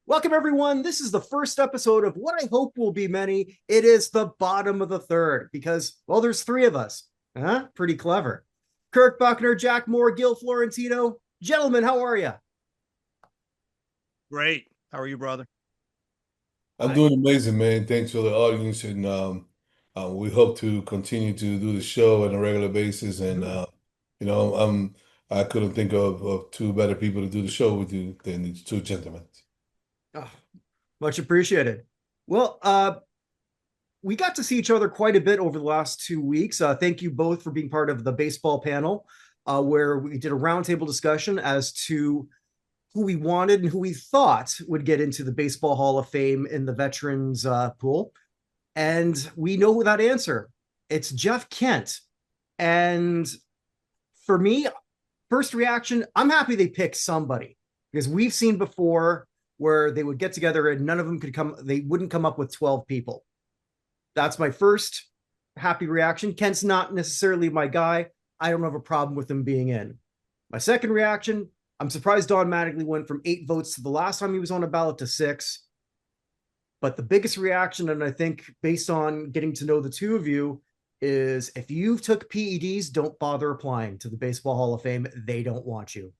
Welcome, everyone. This is the first episode of what I hope will be many. It is the bottom of the third because, well, there's three of us. Huh? Pretty clever. Kirk Buchner, Jack Moore, Gil Florentino. Gentlemen, how are you? Great. How are you, brother? I'm doing amazing, man. Thanks for the audience, and we hope to continue to do the show on a regular basis. And you know, I couldn't think of two better people to do the show with you than these two gentlemen. Oh, much appreciated. Well, we got to see each other quite a bit over the last 2 weeks. Thank you both for being part of the baseball panel, where we did a roundtable discussion as to who we wanted and who we thought would get into the Baseball Hall of Fame in the veterans pool. And we know that answer. It's Jeff Kent. And for me, first reaction, I'm happy they picked somebody because we've seen before where they would get together and none of them could come, they wouldn't come up with 12 people. That's my first happy reaction. Kent's not necessarily my guy. I don't have a problem with him being in. My second reaction, I'm surprised Don Mattingly went from 8 votes to the last time he was on a ballot to 6. But the biggest reaction, and I think based on getting to know the two of you, is if you took PEDs, don't bother applying to the Baseball Hall of Fame. They don't want you.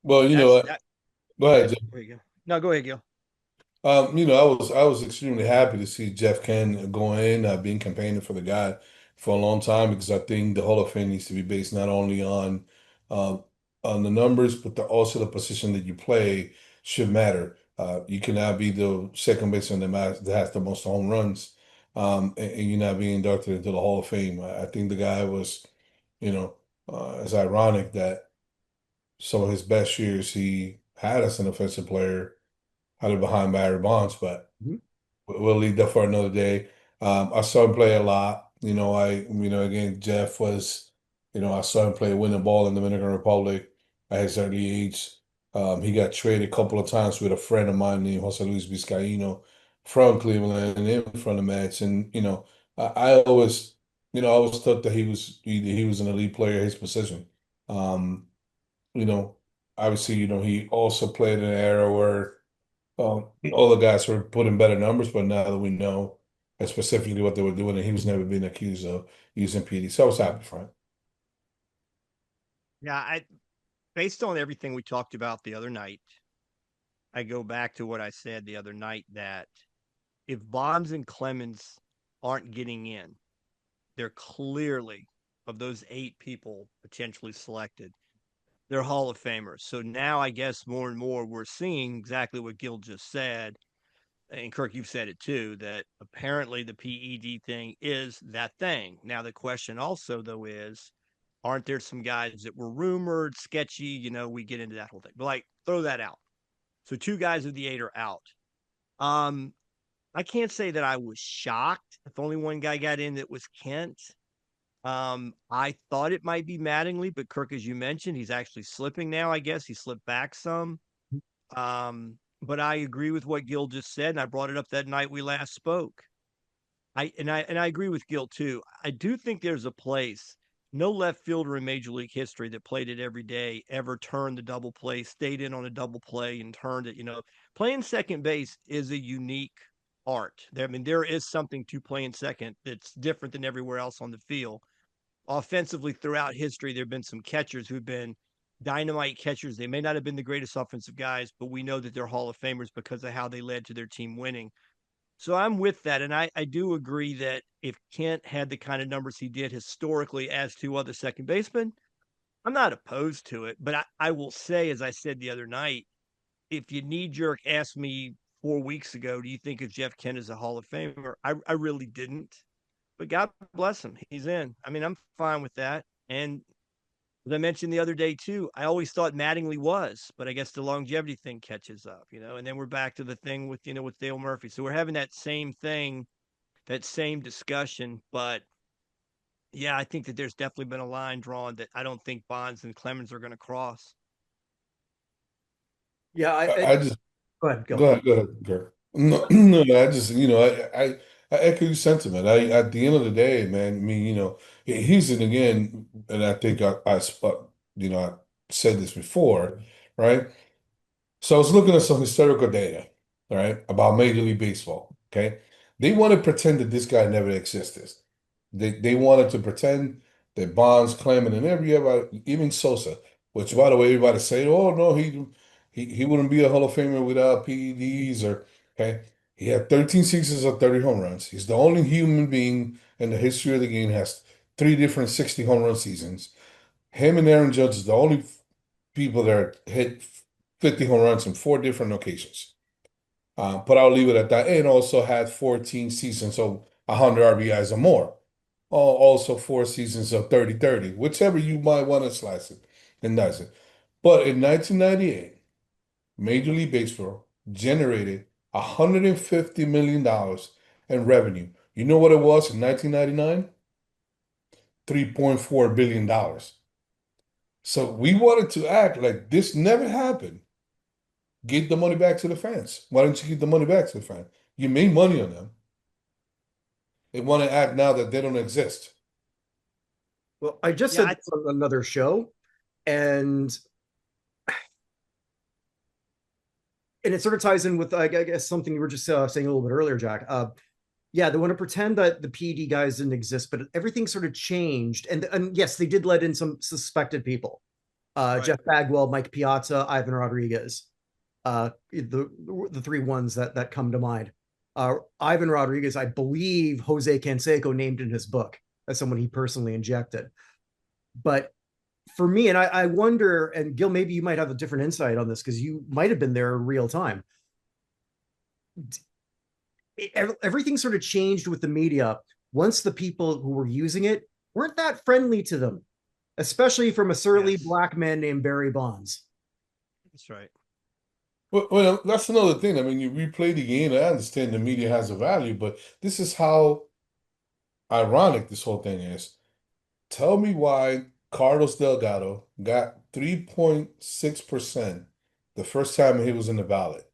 Well, That's that. go Go ahead, ahead. Jeff. There you go. No, go ahead, Gil. I was extremely happy to see Jeff Ken go in. I've been campaigning for the guy for a long time because I think the Hall of Fame needs to be based not only uh, on the numbers, but also the position that you play should matter. You cannot be the second baseman that has the most home runs, and you're not being inducted into the Hall of Fame. I think the guy was, it's ironic that some of his best years he had as an offensive player had it behind Barry Bonds, but Mhm. we'll leave that for another day. I saw him play a lot. Again, Jeff was, I saw him play winning ball in the Dominican Republic at his early age. He got traded a couple of times with a friend of mine named Jose Luis Vizcaino from Cleveland and in from the Mets. And, I always, I always thought that he was an elite player at his position. Um, you know, Obviously, he also played in an era where all the guys were putting better numbers, but now that we know specifically what they were doing, and he was never being accused of using PD. So I was happy for him. Yeah, based on everything we talked about the other night, I go back to what I said the other night that if Bonds and Clemens aren't getting in, they're clearly of those 8 people potentially selected. They're Hall of Famers. So now I guess more and more we're seeing exactly what Gil just said. And Kirk, you've said it too, that apparently the PED thing is that thing. Now, the question also, though, is aren't there some guys that were rumored, sketchy? We get into that whole thing, but like throw that out. So, 2 guys of the 8 are out. Um, I can't say that I was shocked if only one guy got in that was Kent. I thought it might be Mattingly, but Kirk, as you mentioned, he's actually slipping now. I guess he slipped back some. But I agree with what Gil just said, and I brought it up that night we last spoke. I agree with Gil too. I do think there's a place. No left fielder in Major League history that played it every day ever turned the double play, stayed in on a double play, and turned it. Playing second base is a unique art. There is something to playing second that's different than everywhere else on the field. Offensively, throughout history, there have been some catchers who've been dynamite catchers. They may not have been the greatest offensive guys, but we know that they're Hall of Famers because of how they led to their team winning. So I'm with that. And I do agree that if Kent had the kind of numbers he did historically as to other second basemen, I'm not opposed to it. But I will say, as I said the other night, if you knee jerk asked me 4 weeks ago, do you think of Jeff Kent as a Hall of Famer? I really didn't. But God bless him. He's in. I'm fine with that. And as I mentioned the other day too, I always thought Mattingly was, but I guess the longevity thing catches up. And then we're back to the thing with Dale Murphy. So we're having that same thing, that same discussion. But yeah, I think that there's definitely been a line drawn that I don't think Bonds and Clemens are going to cross. Yeah, I just go ahead, Gil. go ahead, Kirk. No, no, I just I echo your sentiment. At the end of the day, man, I mean, he's in again, and I think I spot, said this before, right? So I was looking at some historical data, right, about Major League Baseball. Okay, they want to pretend that this guy never existed. They wanted to pretend that Bonds, Clemens, and everybody, even Sosa, which by the way, everybody say, oh no, he wouldn't be a Hall of Famer without PEDs or okay. He had 13 seasons of 30 home runs. He's the only human being in the history of the game has three different 60 home run seasons. Him and Aaron Judge is the only people that hit 50 home runs in four different occasions. But I'll leave it at that. And also had 14 seasons of 100 RBIs or more. Also 4 seasons of 30-30, whichever you might want to slice it and dice it. But in 1998, Major League Baseball generated $150 million in revenue. You know what it was in 1999? $3.4 billion. So we wanted to act like this never happened. Get the money back to the fans. Why don't you give the money back to the fans? You made money on them. They want to act now that they don't exist. Well, I just said this on another show, and it sort of ties in with, I guess, something you were just saying a little bit earlier, Jack. Yeah, they want to pretend that the PED guys didn't exist, but everything sort of changed. And yes, they did let in some suspected people. Right. Jeff Bagwell, Mike Piazza, Ivan Rodriguez. The three ones that come to mind. Ivan Rodriguez, I believe Jose Canseco named in his book as someone he personally injected. But for me, and I wonder, and Gil, maybe you might have a different insight on this because you might have been there in real time. Everything sort of changed with the media once the people who were using it weren't that friendly to them, especially from a surly black man named Barry Bonds. That's right. Well, that's another thing. I mean, you replay the game. I understand the media has a value, but this is how ironic this whole thing is. Tell me why Carlos Delgado got 3.6% the first time he was in the ballot.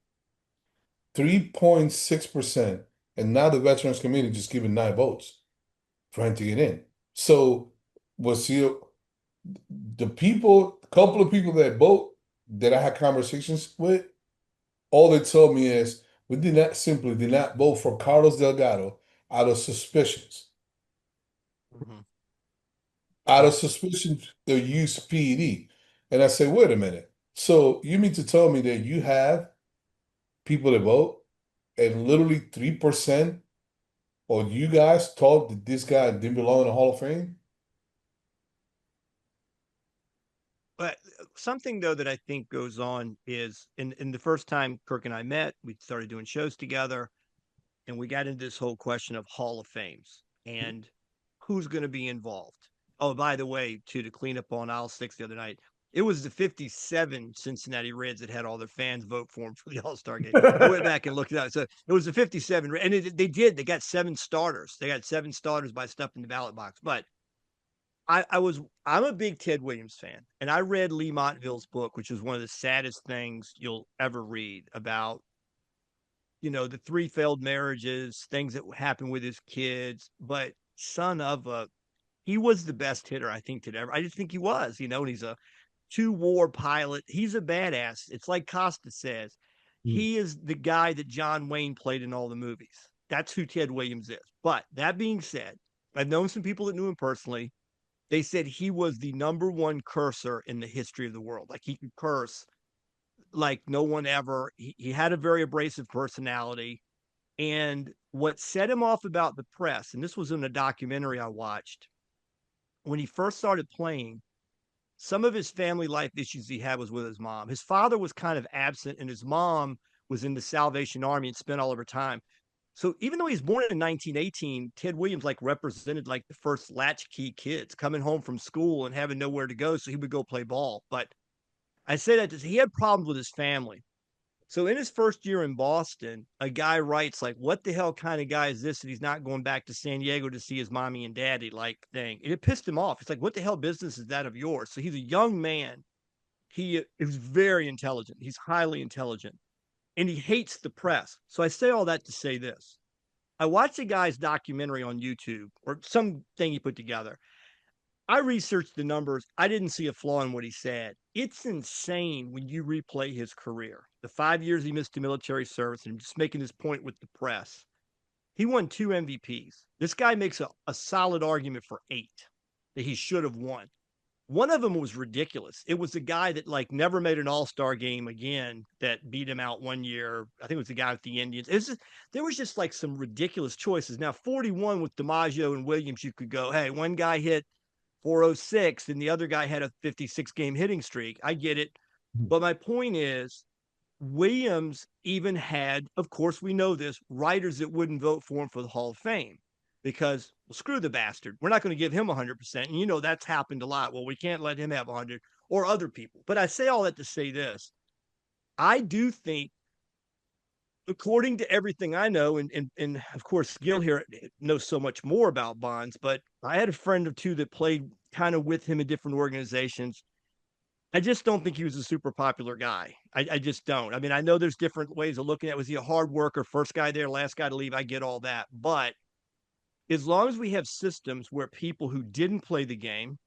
3.6%. And now the Veterans Committee just giving 9 votes for him to get in. So was he the people, a couple of people that vote that I had conversations with, all they told me is we did not vote for Carlos Delgado out of suspicions. Mm-hmm. Out of suspicion they use PED. And I say, wait a minute. So you mean to tell me that you have people that vote and literally 3% of you guys thought that this guy didn't belong in the Hall of Fame? But something though that I think goes on is in the first time Kirk and I met, we started doing shows together, and we got into this whole question of Hall of Fames and who's going to be involved. Oh, by the way, to clean up on aisle 6 the other night, it was the 57 Cincinnati Reds that had all their fans vote for him for the All-Star game. I went back and looked at it. So it was the 57, and they got 7 starters. They got 7 starters by stuffing the ballot box. But I'm a big Ted Williams fan, and I read Lee Montville's book, which is one of the saddest things you'll ever read about, the 3 failed marriages, things that happened with his kids, but he was the best hitter, I think, to ever. I just think he was, and he's a 2-war pilot. He's a badass. It's like Costa says, he is the guy that John Wayne played in all the movies. That's who Ted Williams is. But that being said, I've known some people that knew him personally. They said he was the #1 cursor in the history of the world. Like, he could curse like no one ever. He had a very abrasive personality. And what set him off about the press, and this was in a documentary I watched, when he first started playing, some of his family life issues he had was with his mom. His father was kind of absent, and his mom was in the Salvation Army and spent all of her time. So even though he's born in 1918, Ted Williams represented the first latchkey kids coming home from school and having nowhere to go, so he would go play ball. But I say that he had problems with his family. So in his first year in Boston, a guy writes what the hell kind of guy is this that he's not going back to San Diego to see his mommy and daddy thing? And it pissed him off. It's like, what the hell business is that of yours? So he's a young man. He is very intelligent. He's highly intelligent. And he hates the press. So I say all that to say this. I watched a guy's documentary on YouTube or something he put together. I researched the numbers. I didn't see a flaw in what he said. It's insane when you replay his career. The 5 years he missed the military service, and I'm just making this point with the press. He won 2 MVPs. This guy makes a solid argument for 8 that he should have won. One of them was ridiculous. It was the guy that like never made an all-star game again that beat him out one year. I think it was the guy with the Indians. There was just like some ridiculous choices. Now 41 with DiMaggio and Williams, you could go, hey, one guy hit 406 and the other guy had a 56 game hitting streak. I get it. But my point is, Williams even had, of course, we know this, writers that wouldn't vote for him for the Hall of Fame because, well, screw the bastard. We're not going to give him 100%. And, you know, that's happened a lot. Well, we can't let him have 100 or other people. But I say all that to say this. I do think, according to everything I know, and of course, Gil here knows so much more about Bonds, but I had a friend or two that played kind of with him in different organizations. I just don't think he was a super popular guy. I just don't. I mean, I know there's different ways of looking at it. Was he a hard worker, first guy there, last guy to leave? I get all that. But as long as we have systems where people who didn't play the game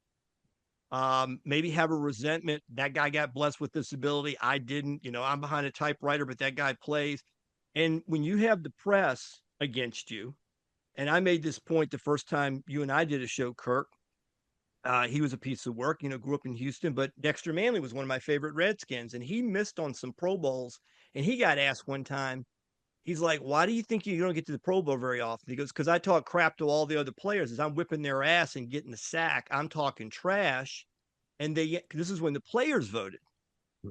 maybe have a resentment, that guy got blessed with this ability, I didn't, you know, I'm behind a typewriter, but that guy plays. And when you have the press against you, and I made this point the first time you and I did a show, Kirk, he was a piece of work, you know, grew up in Houston, but Dexter Manley was one of my favorite Redskins, and he missed on some Pro Bowls. And he got asked one time, he's like, why do you think you don't get to the Pro Bowl very often? He goes, because I talk crap to all the other players as I'm whipping their ass and getting the sack. I'm talking trash. And this is when the players voted.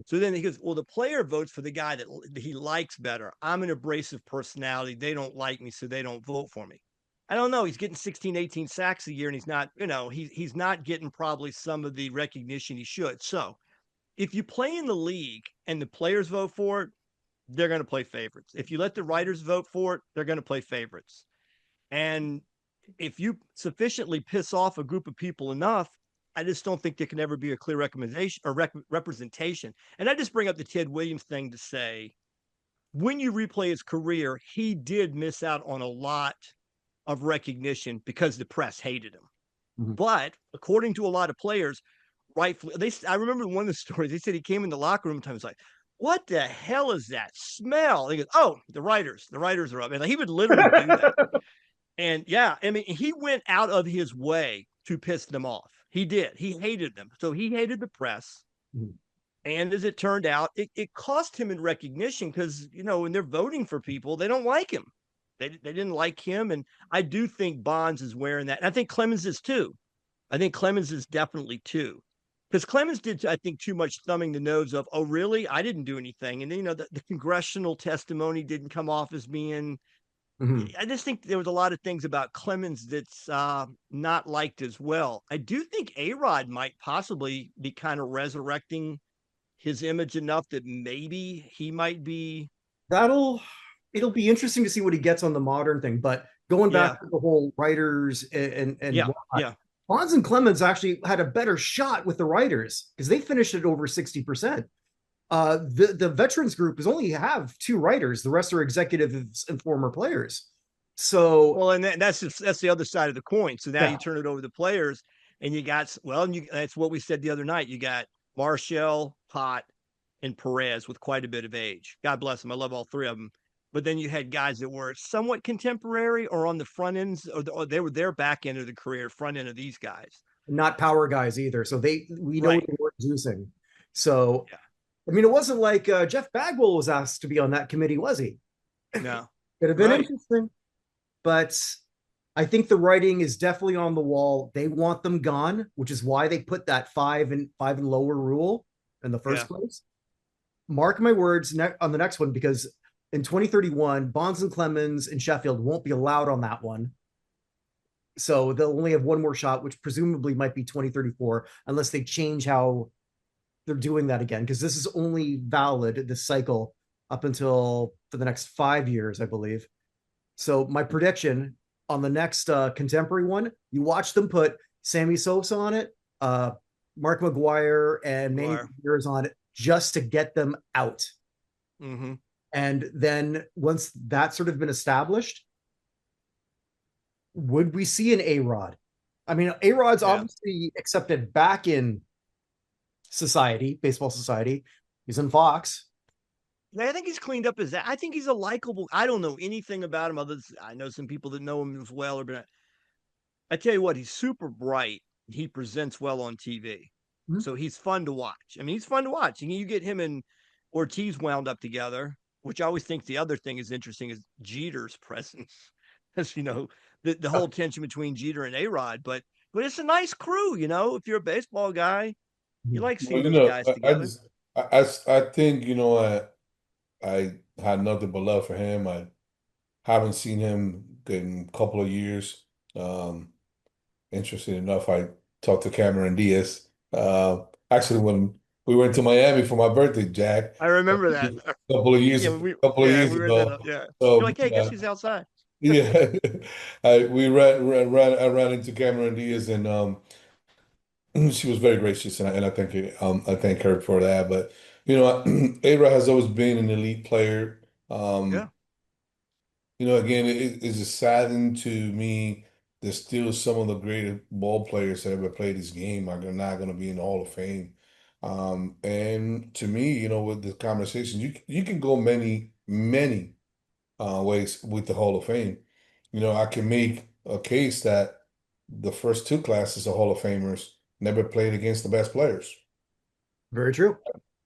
So then he goes, well, the player votes for the guy that he likes better. I'm an abrasive personality. They don't like me, so they don't vote for me. I don't know. He's getting 16, 18 sacks a year, and he's not, you know, he's not getting probably some of the recognition he should. So if you play in the league and the players vote for it, they're going to play favorites. If you let the writers vote for it, they're going to play favorites. And if you sufficiently piss off a group of people enough, I just don't think there can ever be a clear recommendation or representation. And I just bring up the Ted Williams thing to say, when you replay his career, he did miss out on a lot of recognition because the press hated him. Mm-hmm. But according to a lot of players, rightfully, I remember one of the stories, they said he came in the locker room and was like, what the hell is that smell? He goes, oh, the writers are up. And he would literally do that. And yeah, I mean, he went out of his way to piss them off. He did. He hated them. So he hated the press. Mm-hmm. And as it turned out, it cost him in recognition because, you know, when they're voting for people, they don't like him. They didn't like him. And I do think Bonds is wearing that. And I think Clemens is too. I think Clemens is definitely too. Because Clemens did, I think, too much thumbing the nose of, oh, really? I didn't do anything. And then, you know, the congressional testimony didn't come off as being, I just think there was a lot of things about Clemens that's not liked as well. I do think A-Rod might possibly be kind of resurrecting his image enough that maybe he might be. It'll be interesting to see what he gets on the modern thing. But going back to the whole writers and Bonds and Clemens actually had a better shot with the writers because they finished at over 60%. The veterans group is only have 2 writers. The rest are executives and former players. So, well, and that's the other side of the coin. So now you turn it over to players, and you got that's what we said the other night. You got Marshall, Pott, and Perez with quite a bit of age. God bless them. I love all 3 of them. But then you had guys that were somewhat contemporary or on the front ends, or they were their back end of the career, front end of these guys. Not power guys either. So we know they weren't juicing. So. Yeah. I mean, it wasn't like Jeff Bagwell was asked to be on that committee, was he? No. Could have been interesting. But I think the writing is definitely on the wall. They want them gone, which is why they put that 5 and lower rule in the first place. Mark my words on the next one, because in 2031, Bonds and Clemens and Sheffield won't be allowed on that one. So they'll only have one more shot, which presumably might be 2034, unless they change how they're doing that again, because this is only valid, this cycle, up until for the next 5 years, I believe. So my prediction on the next contemporary one, you watch them put Sammy Sosa on it, Mark McGwire and Manny Ramirez on it, just to get them out. Mm-hmm. And then once that's sort of been established, would we see an A-Rod? I mean, A-Rod's Yeah. obviously accepted back in society, baseball society. He's in Fox. I think he's cleaned up his. I think he's a likable. I don't know anything about him. I know some people that know him as well. But I tell you what, he's super bright. He presents well on TV, Mhm. so he's fun to watch. I mean, he's fun to watch. And you get him and Ortiz wound up together, which I always think the other thing is interesting is Jeter's presence, as you know, the whole tension between Jeter and A-Rod. But it's a nice crew, you know. If you're a baseball guy, you like Well, seeing those guys I together. just I think I had nothing but love for him. I haven't seen him in a couple of years. Um, Interesting enough, I talked to Cameron Diaz. Actually, when we went to Miami for my birthday, Jack, I a remember that. years, Yeah, years we read that ago. up. Yeah, you're So like, hey, guess who's outside? yeah, I ran into Cameron Diaz, and she was very gracious, and I thank her for that. But Abra has always been an elite player. Yeah, Um, Again, it's just saddened to me that still some of the greatest ball players that ever played this game are not going to be in the Hall of Fame. And to me, with the conversation, you can go many ways with the Hall of Fame. I can make a case that the first two classes of Hall of Famers never played against the best players. Very true.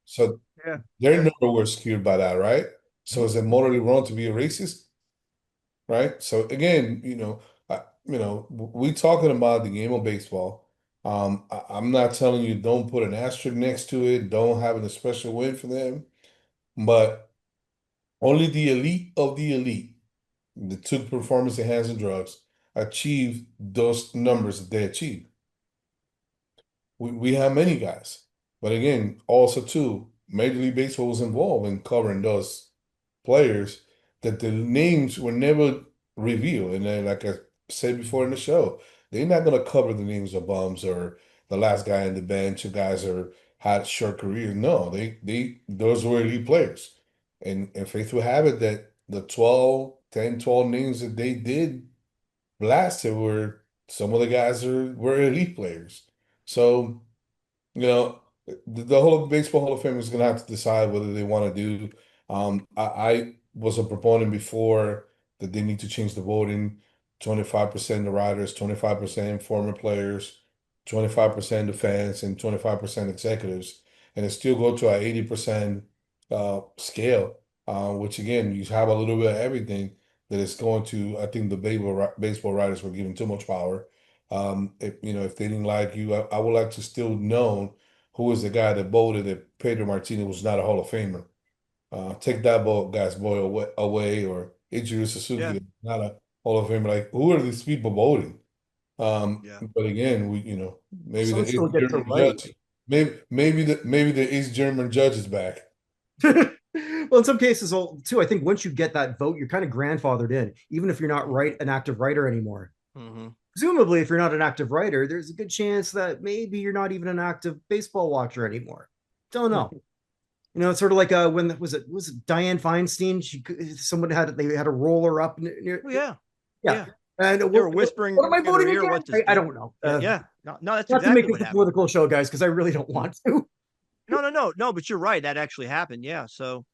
So yeah, their yeah. number was skewed by that, right? So is it morally wrong to be a racist? Right? So again, we talking about the game of baseball. I'm not telling you don't put an asterisk next to it, don't have a special win for them, but only the elite of the elite that took performance enhancing drugs achieved those numbers that they achieved. We have many guys, but again, also too, Major League Baseball was involved in covering those players that the names were never revealed. And then, like I said before in the show, they're not going to cover the names of bums or the last guy in the bench, who guys are had short careers. No, those were elite players. And faith will have it that the 12 names that they did blasted were some of the guys were elite players. So you know, the whole Baseball Hall of Fame is going to have to decide whether they want to do. I was a proponent before that they need to change the voting. 25% the riders, 25% former players, 25% the fans, and 25% executives, and it still go to an 80% scale. Which again, you have a little bit of everything that is going to. I think the baseball writers were given too much power. If they didn't like you, I would like to still know who was the guy that voted that Pedro Martinez was not a Hall of Famer. Take that guy's boy away, or Ichiro Yeah, Suzuki, not a Hall of Famer. Like, who are these people voting? yeah. But again, maybe the Some still East get to German write. judge, maybe the East German judge is back. Well, in some cases, too, I think once you get that vote, you're kind of grandfathered in, even if you're not an active writer anymore. Mm-hmm. Presumably, if you're not an active writer, there's a good chance that maybe you're not even an active baseball watcher anymore. Don't know. It's sort of like when was it Diane Feinstein? Someone they had to roll her up near, Oh, yeah, yeah. yeah. And They were what am whispering I in her voting ear, again? "What this I do?" don't know. Yeah, yeah. No, no, that's Not to make exactly this what a happened. political show, guys, because I really don't want to. No. But you're right. That actually happened. Yeah. So,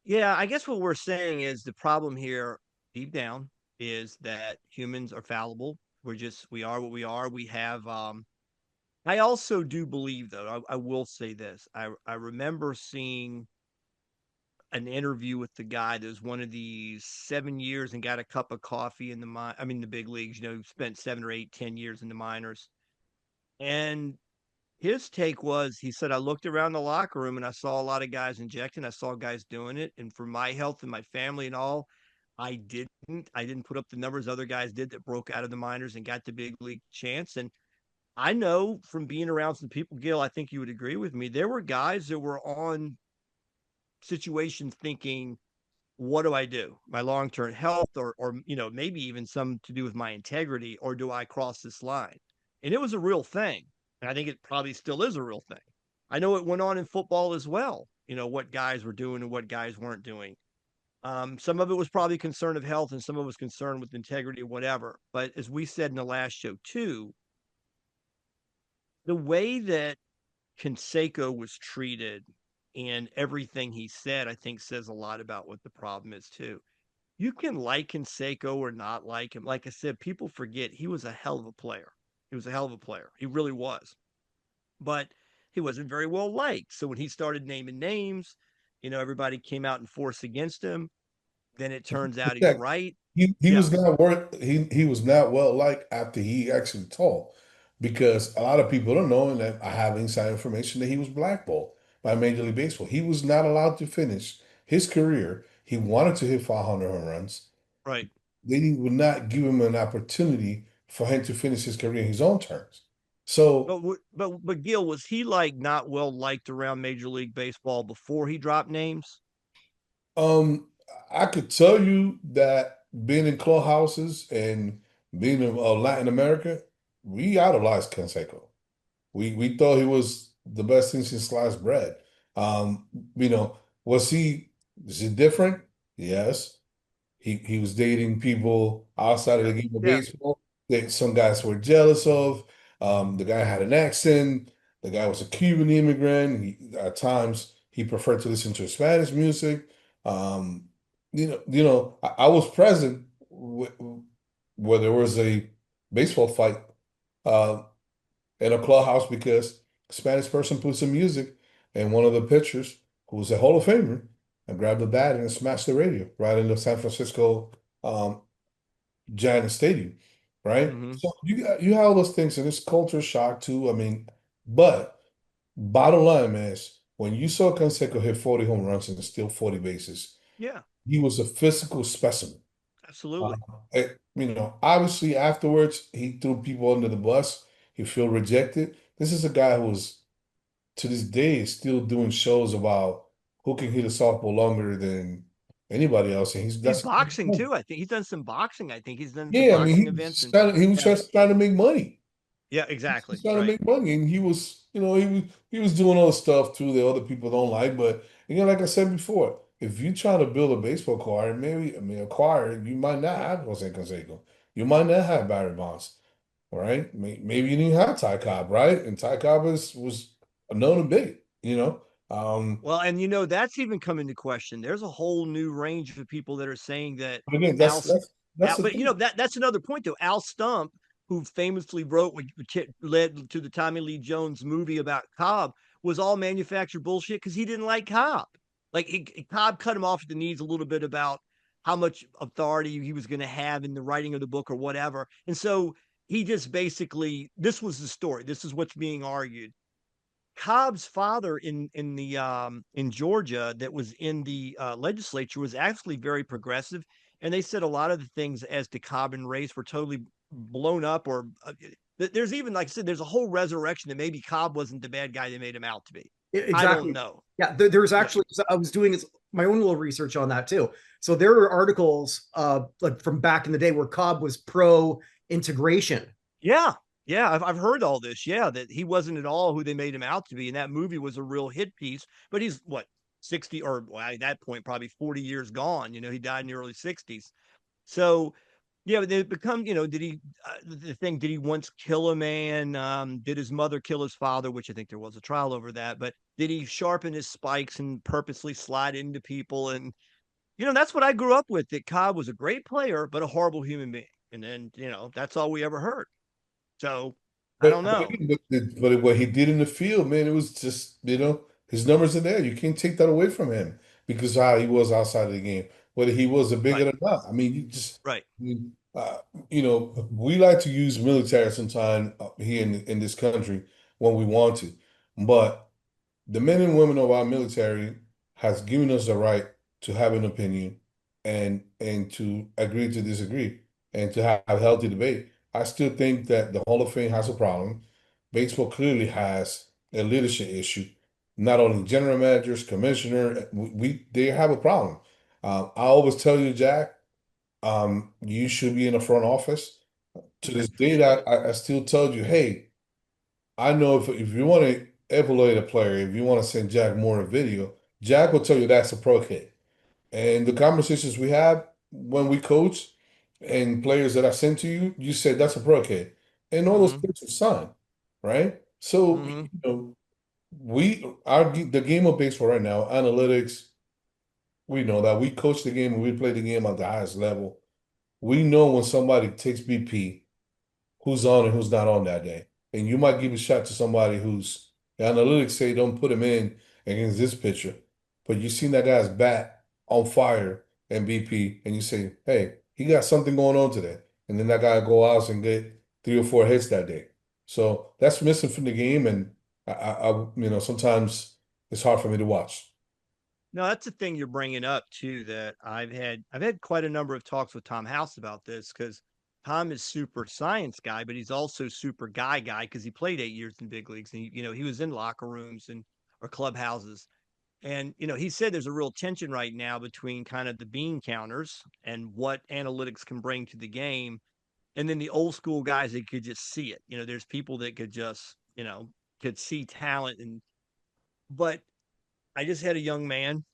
yeah, I guess what we're saying is the problem here, deep down, is that humans are fallible. We are what we are. We have. I also do believe, though. I will say this. I remember seeing an interview with the guy that was one of these 7 years and got a cup of coffee in the big leagues. Spent 7 or 8, 10 years in the minors. And his take was, he said, I looked around the locker room and I saw a lot of guys injecting. I saw guys doing it. And for my health and my family and all, I didn't put up the numbers other guys did that broke out of the minors and got the big league chance. And I know from being around some people, Gil, I think you would agree with me. There were guys that were on situations thinking, what do I do? My long-term health, or maybe even some to do with my integrity, or do I cross this line? And it was a real thing. And I think it probably still is a real thing. I know it went on in football as well, what guys were doing and what guys weren't doing. Some of it was probably concern of health and some of it was concern with integrity or whatever. But as we said in the last show too, the way that Canseco was treated and everything he said, I think says a lot about what the problem is too. You can like Canseco or not like him. Like I said, people forget he was a hell of a player. He was a hell of a player. He really was. But he wasn't very well liked. So when he started naming names, everybody came out in force against him. Then it turns out he's Yeah, right. he Yeah, was not worth he was not well liked after he actually told, because a lot of people don't know, and I have inside information that he was blackballed by Major League Baseball. He was not allowed to finish his career. He wanted to hit 500 home runs. right. They would not give him an opportunity for him to finish his career in his own terms. So But Gil, was he like not well liked around Major League Baseball before he dropped names? Um, I could tell you that being in clubhouses and being in Latin America, we idolized Canseco. We thought he was the best thing since sliced bread. Um, was he is he different? Yes. He was dating people outside of Yeah, the game of yeah. baseball that some guys were jealous of. The guy had an accent. The guy was a Cuban immigrant. At times he preferred to listen to Spanish music. Um, I was present where there was a baseball fight uh, in a clubhouse because a Spanish person put some music, and one of the pitchers, who was a Hall of Famer, and grabbed the bat and smashed the radio right in the San Francisco um, Giant Stadium, right? Hmm. So you have all those things, and it's culture shock too. I mean, but bottom line, man, is when you saw Canseco hit 40 home runs and steal 40 bases, Yeah, he was a physical specimen. absolutely. Obviously afterwards he threw people under the bus. He felt rejected. This is a guy who was to this day is still doing shows about who can hit a softball longer than anybody else, and he's He's that's boxing too. I think he's done some boxing. I think he's done some yeah. I mean, boxing events, and he was yeah, just trying to make money. yeah, He's exactly. just trying to Right. make money, and he was doing all the stuff too that other people don't like. But like I said before, if you try to build a baseball career, maybe I mean a choir, you might not have Jose Canseco. You might not have Barry Bonds, all right? Maybe you didn't have Ty Cobb, right? And Ty Cobb was known to big, you know. Um, Well, and that's even come into question. There's a whole new range of people that are saying that but again, Al, that's the but thing. that's another point though. Al Stump, who famously wrote what led to the Tommy Lee Jones movie about Cobb, was all manufactured bullshit because he didn't like Cobb. Like Cobb cut him off at the knees a little bit about how much authority he was going to have in the writing of the book or whatever, and so he just basically, this was the story. This is what's being argued. Cobb's father in Georgia that was in the legislature was actually very progressive, and they said a lot of the things as to Cobb and race were totally blown up. Or there's even, like I said, there's a whole resurrection that maybe Cobb wasn't the bad guy they made him out to be. I don't Exactly. know. Yeah, there's Yeah, actually, I was doing my own little research on that too. So there are articles like from back in the day where Cobb was pro integration. yeah, yeah. I've heard all this. Yeah, that he wasn't at all who they made him out to be, and that movie was a real hit piece. But he's what, 60, or well, at that point probably 40 years gone. He died in the early 60s. So, yeah, but it become, did he, the thing, did he once kill a man? Did his mother kill his father? Which I think there was a trial over that. But did he sharpen his spikes and purposely slide into people? And, that's what I grew up with, that Cobb was a great player, but a horrible human being. And then, that's all we ever heard. So I don't know. But what he did in the field, man, it was just, his numbers are there. You can't take that away from him because of how he was outside of the game, whether he was a Right, bigot or not. I mean, right. I mean, we like to use military sometime here in this country when we want to, but the men and women of our military has given us the right to have an opinion and to agree to disagree and to have healthy debate. I still think that the Hall of Fame has a problem. Baseball clearly has a leadership issue. Not only general managers, commissioner, they have a problem. I always tell you, Jack, you should be in the front office. To this day, that I still tell you, hey, I know if you want to evaluate a player, if you want to send Jack Moore a video, Jack will tell you that's a pro kid. And the conversations we have when we coach and players that I send to you, you said that's a pro kid. And all those Hmm. kids are signed, right? So, Mhm. the game of baseball right now, analytics, we know that we coach the game and we play the game at the highest level. We know when somebody takes BP, who's on and who's not on that day. And you might give a shot to somebody who's the analytics say don't put him in against this pitcher. But you seen that guy's bat on fire and BP, and you say, hey, he got something going on today. And then that guy go out and get 3 or 4 hits that day. So that's missing from the game, and sometimes it's hard for me to watch. No, that's the thing you're bringing up too. That I've had quite a number of talks with Tom House about this because Tom is super science guy, but he's also super guy because he played 8 years in big leagues and he was in locker rooms and or clubhouses. And he said there's a real tension right now between kind of the bean counters and what analytics can bring to the game, and then the old school guys that could just see it. There's people that could just could see talent but I just had a young man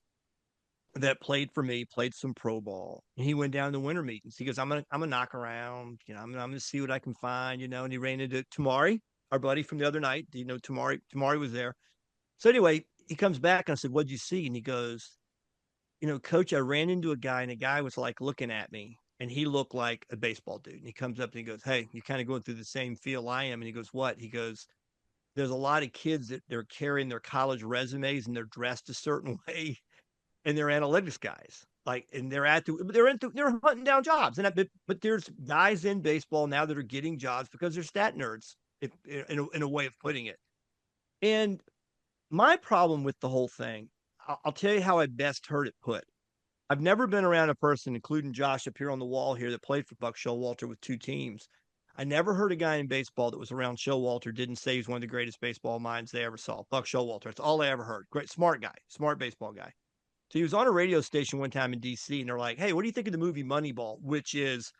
that played for me, played some pro ball. And he went down to winter meetings. He goes, I'm gonna knock around, I'm gonna see what I can find, and he ran into Tamari, our buddy from the other night. Tamari was there. So anyway, he comes back and I said, what'd you see? And he goes, coach, I ran into a guy and a guy was like looking at me and he looked like a baseball dude. And he comes up and he goes, hey, you're kind of going through the same feel I am. And he goes, what? He goes, there's a lot of kids that they're carrying their college resumes and they're dressed a certain way and they're analytics guys. Like, and they're hunting down jobs. But there's guys in baseball now that are getting jobs because they're stat nerds, in a way of putting it. And my problem with the whole thing, I'll tell you how I best heard it put. I've never been around a person, including Josh up here on the wall here, that played for Buck Showalter with 2 teams. I never heard a guy in baseball that was around Showalter didn't say he's one of the greatest baseball minds they ever saw. Buck Showalter. That's all I ever heard. Great, smart guy, smart baseball guy. So he was on a radio station one time in DC, and they're like, hey, what do you think of the movie Moneyball? Which is,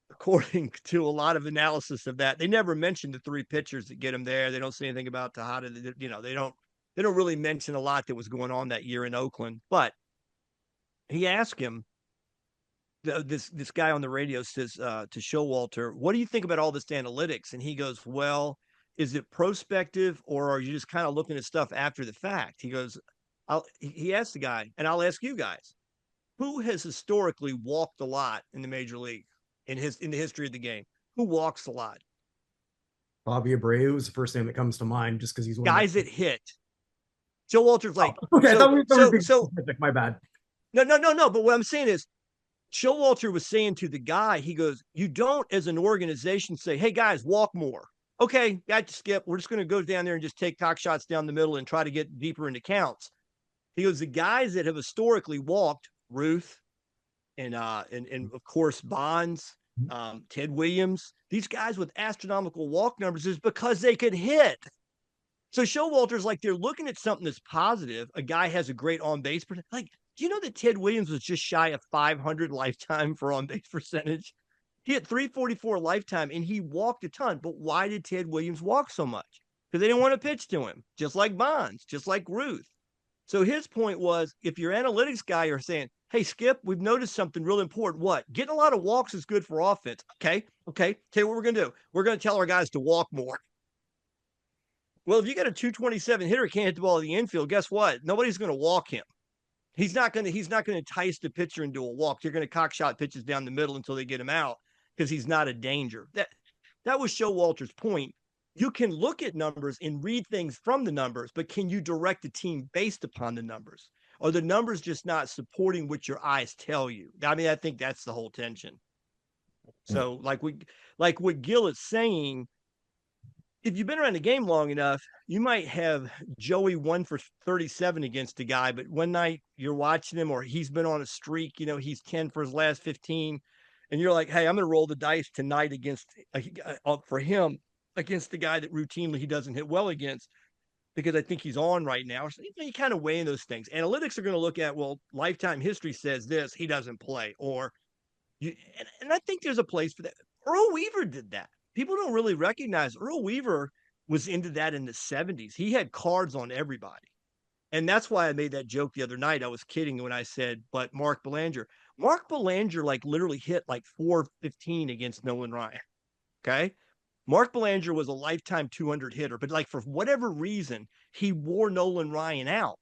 according to a lot of analysis of that, they never mentioned the 3 pitchers that get him there. They don't say anything about Tejada. They don't really mention a lot that was going on that year in Oakland. But he asked him, this guy on the radio says to Showalter, what do you think about all this analytics? And he goes, well, is it prospective or are you just kind of looking at stuff after the fact? He goes, he asked the guy, and I'll ask you guys, who has historically walked a lot in the major league in the history of the game? Who walks a lot? Bobby Abreu is the first name that comes to mind, just because he's one guys that hit. Showalter's like, okay, I thought we were being so specific. My bad. No. But what I'm saying is, Showalter was saying to the guy, he goes, you don't, as an organization, say, hey guys, walk more. Okay, got to skip. We're just going to go down there and just take cock shots down the middle and try to get deeper into counts. He goes, the guys that have historically walked, Ruth and of course Bonds, Ted Williams, these guys with astronomical walk numbers is because they could hit. So Showalter's like, they're looking at something that's positive. A guy has a great on base percentage. Like, do you know that Ted Williams was just shy of 500 lifetime for on base percentage? He had 344 lifetime and he walked a ton. But why did Ted Williams walk so much? Because they didn't want to pitch to him, just like Bonds, just like Ruth. So his point was, if your analytics guy are saying, hey, Skip, we've noticed something real important. What? Getting a lot of walks is good for offense. Okay. Tell you what we're going to do. We're going to tell our guys to walk more. Well, if you got a 227 hitter can't hit the ball in the infield, guess what? Nobody's going to walk him. He's not going to entice the pitcher into a walk. You're going to cock shot pitches down the middle until they get him out because he's not a danger. That was Showalter's point. You can look at numbers and read things from the numbers, but can you direct a team based upon the numbers? Are the numbers just not supporting what your eyes tell you? I mean, I think that's the whole tension. So like what Gil is saying, if you've been around the game long enough, you might have Joey 1 for 37 against a guy, but one night you're watching him or he's been on a streak, he's 10 for his last 15. And you're like, hey, I'm going to roll the dice tonight for him against the guy that routinely he doesn't hit well against because I think he's on right now. So you kind of weigh in those things. Analytics are going to look at, well, lifetime history says this, he doesn't play. And I think there's a place for that. Earl Weaver did that. People don't really recognize Earl Weaver was into that in the 70s. He had cards on everybody. And that's why I made that joke the other night. I was kidding when I said, but Mark Belanger like literally hit like 415 against Nolan Ryan. Okay. Mark Belanger was a lifetime 200 hitter, but like for whatever reason, he wore Nolan Ryan out.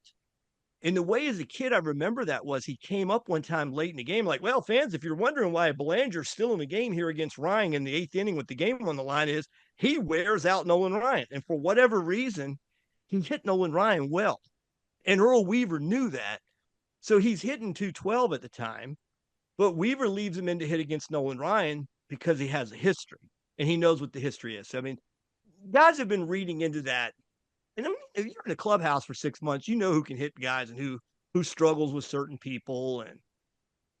And the way as a kid, I remember that was he came up one time late in the game, like, well, fans, if you're wondering why Belanger's still in the game here against Ryan in the 8th inning with the game on the line, is he wears out Nolan Ryan. And for whatever reason, he hit Nolan Ryan well. And Earl Weaver knew that. So he's hitting 212 at the time, but Weaver leaves him in to hit against Nolan Ryan because he has a history and he knows what the history is. So, I mean, guys have been reading into that. And I mean, if you're in a clubhouse for 6 months, you know who can hit guys and who struggles with certain people. And,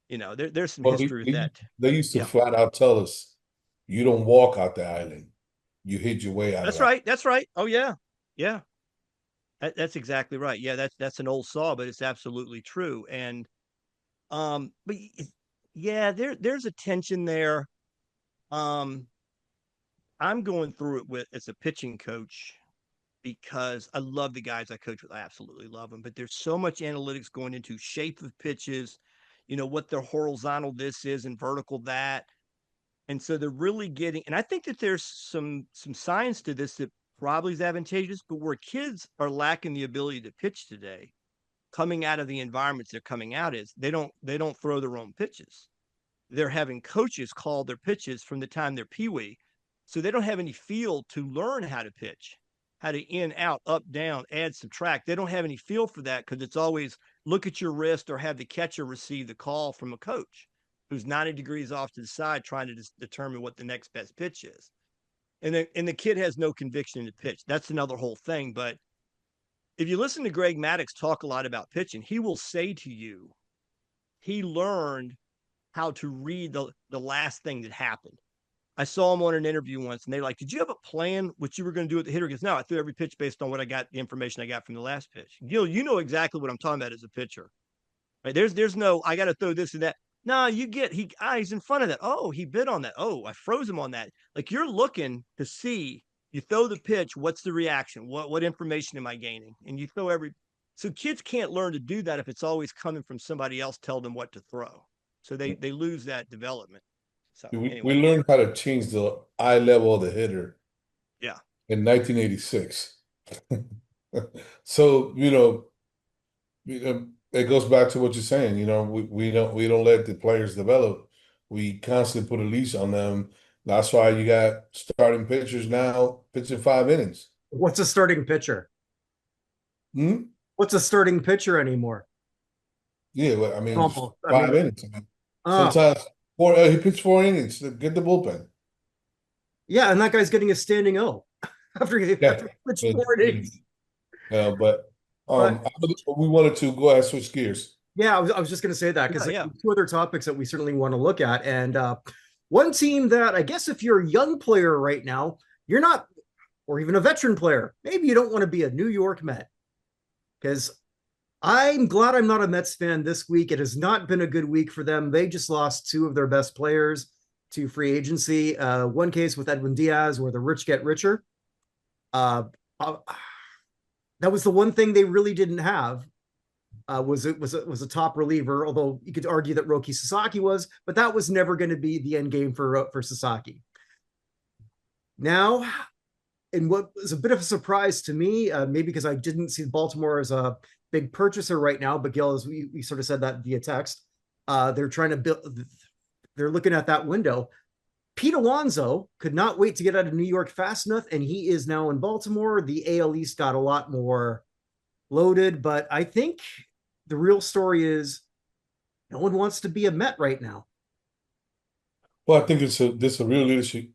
you know, there's some Well, history with that. they used to Yeah. flat out tell us, you don't walk out the island. You hit your way out That's of it. right. That's right. Oh, yeah. Yeah. That's exactly right. Yeah, that's an old saw, but it's absolutely true. And but yeah, there's a tension there. I'm going through it with as a pitching coach because I love the guys I coach with. I absolutely love them, but there's so much analytics going into shape of pitches, you know, what their horizontal this is and vertical that. And so they're really getting, and I think that there's some science to this that probably is advantageous, but where kids are lacking the ability to pitch today, coming out of the environments they're coming out is they don't throw their own pitches. They're having coaches call their pitches from the time they're peewee. So they don't have any feel to learn how to pitch, how to in, out, up, down, add, subtract. They don't have any feel for that because it's always look at your wrist or have the catcher receive the call from a coach who's 90 degrees off to the side trying to determine what the next best pitch is. And the kid has no conviction in the pitch. That's another whole thing. But if you listen to Greg Maddux talk a lot about pitching, he will say to you, he learned how to read the last thing that happened. I saw him on an interview once, and they're like, "Did you have a plan what you were going to do with the hitter?" He goes, "No, I threw every pitch based on what I got, the information I got from the last pitch." Gil, you know exactly what I'm talking about as a pitcher. Right? There's no I got to throw this and that. No, you get he's in front of that. Oh, he bit on that. Oh, I froze him on that. Like you're looking to see. You throw the pitch. What's the reaction? What information am I gaining? And you throw every. So kids can't learn to do that if it's always coming from somebody else telling them what to throw. So they lose that development. So We anyway, learned how to change the eye level of the hitter yeah. in 1986. So, you know, it goes back to what you're saying. You know, we don't let the players develop. We constantly put a leash on them. That's why you got starting pitchers now pitching 5 innings. What's a starting pitcher? Hmm? What's a starting pitcher anymore? Yeah, well, I mean, Almost. I five mean, innings. I mean, uh, sometimes four. He pitched 4 innings. Get the bullpen. yeah, and that guy's getting a standing O after he Yeah, pitched 4 innings. but But we wanted to go ahead and switch gears. yeah, I was just going to say that because Yeah. two other topics that we certainly want to look at. And one team that I guess if you're a young player right now, you're not, or even a veteran player, maybe you don't want to be a New York Met. Because I'm glad I'm not a Mets fan this week. It has not been a good week for them. They just lost two of their best players to free agency. One case with Edwin Diaz, where the rich get richer. Uh, that was the one thing they really didn't have. Was a top reliever, although you could argue that Roki Sasaki was, but that was never going to be the end game for Sasaki. Now, and what was a bit of a surprise to me, maybe because I didn't see Baltimore as a big purchaser right now, but Gil, as we sort of said that via text, they're trying to build, they're looking at that window. Pete Alonso could not wait to get out of New York fast enough, and he is now in Baltimore. The AL East got a lot more loaded, but I think the real story is no one wants to be a Met right now. Well, I think this a real leadership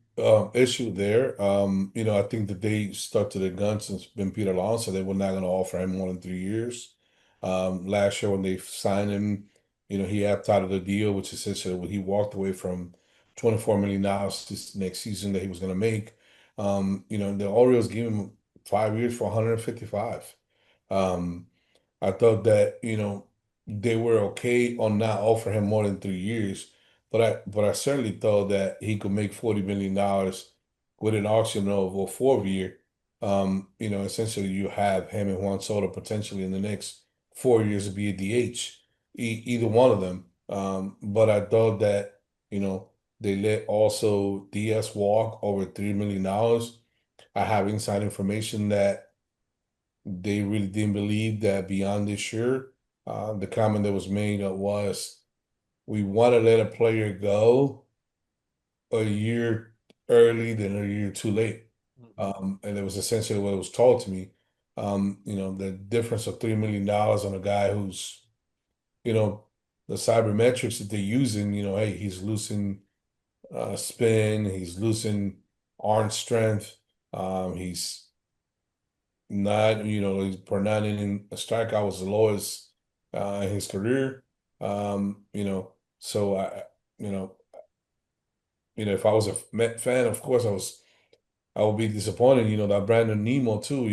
issue there. You know, I think that they stuck to their guns since been Peter Alonso. They were not going to offer him more than 3 years. Last year when they signed him, you know, he opted out of the deal, which essentially when he walked away from $24 million this next season that he was going to make. You know, the Orioles gave him 5 years for 155. I thought that, you know, they were okay on not offering him more than 3 years, but I certainly thought that he could make $40 million with an auction of a 4 year. You know, essentially you have him and Juan Soto potentially in the next 4 years to be a DH, either one of them. But I thought that, you know, They let also DS walk over $3 million. I have inside information that they really didn't believe that beyond this year. The comment that was made was, we want to let a player go a year early than a year too late. And it was essentially what was told to me. The difference of $3 million on a guy who's, the cybermetrics that they're using, hey, he's losing spin, he's losing arm strength, he's not, he's per 9 inning a strikeout was the lowest in his career. So you know, if I was a Met fan, of course I would be disappointed. That Brandon Nemo too,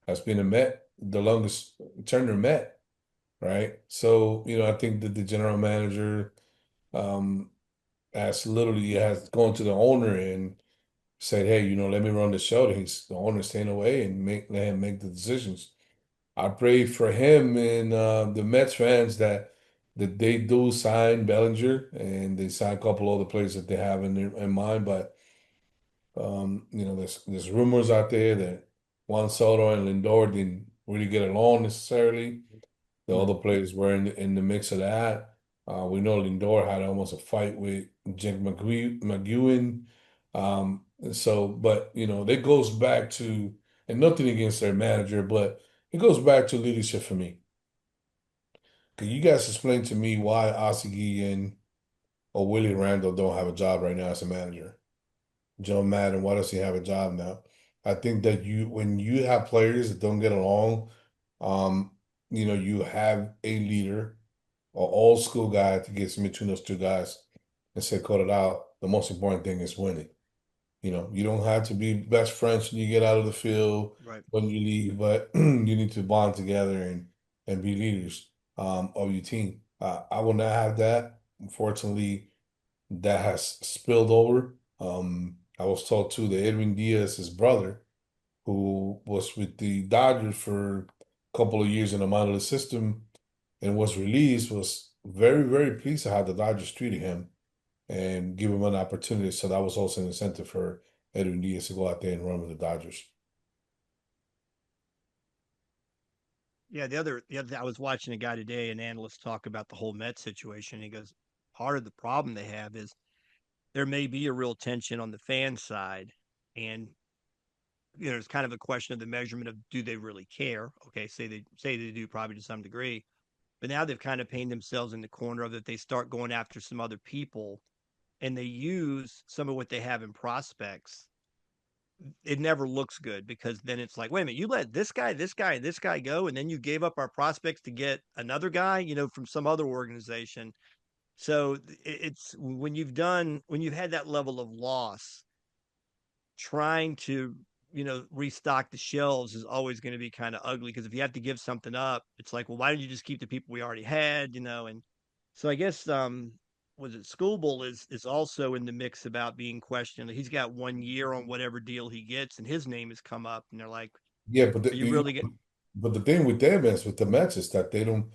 has been a Met, the longest Turner Met, right? So, I think that the general manager um has gone to the owner and said, hey, let me run the show. The owner staying away and let him make the decisions. I pray for him and the Mets fans that they do sign Bellinger and they sign a couple other players that they have in mind. But there's rumors out there that Juan Soto and Lindor didn't really get along necessarily. The other players were in the mix of that. We know Lindor had almost a fight with Jake McGwire. But that goes back to, and nothing against their manager, but it goes back to leadership for me. Can you guys explain to me why Ozzie Guillen or Willie Randall don't have a job right now as a manager? Joe Madden, why does he have a job now? I think that when you have players that don't get along, um, you have a leader, an old school guy to get in between those two guys and say, cut it out. The most important thing is winning. You don't have to be best friends when you get out of the field, Right. when you leave, but you need to bond together and be leaders of your team. I will not have that. Unfortunately, that has spilled over. I was told too that Edwin Diaz, his brother, who was with the Dodgers for a couple of years in the minor league system and was released, was very, very pleased at how the Dodgers treated him and give him an opportunity. So that was also an incentive for Edwin Diaz to go out there and run with the Dodgers. Yeah, I was watching a guy today, an analyst, talk about the whole Mets situation. He goes, part of the problem they have is there may be a real tension on the fan side, and it's kind of a question of the measurement of, do they really care? Okay, say they do, probably to some degree, but now they've kind of painted themselves in the corner of that. They start going after some other people, and they use some of what they have in prospects. It never looks good, because then it's like, wait a minute, you let this guy, this guy, this guy go, and then you gave up our prospects to get another guy, from some other organization. So it's when you've had that level of loss, trying to restock the shelves is always going to be kind of ugly, because if you have to give something up, it's like, well, why don't you just keep the people we already had? And so I guess was it Schoolbull is also in the mix about being questioned. He's got 1 year on whatever deal he gets, and his name has come up, and they're like, Yeah, but are you really get but the thing with them is with the Mets is that they don't.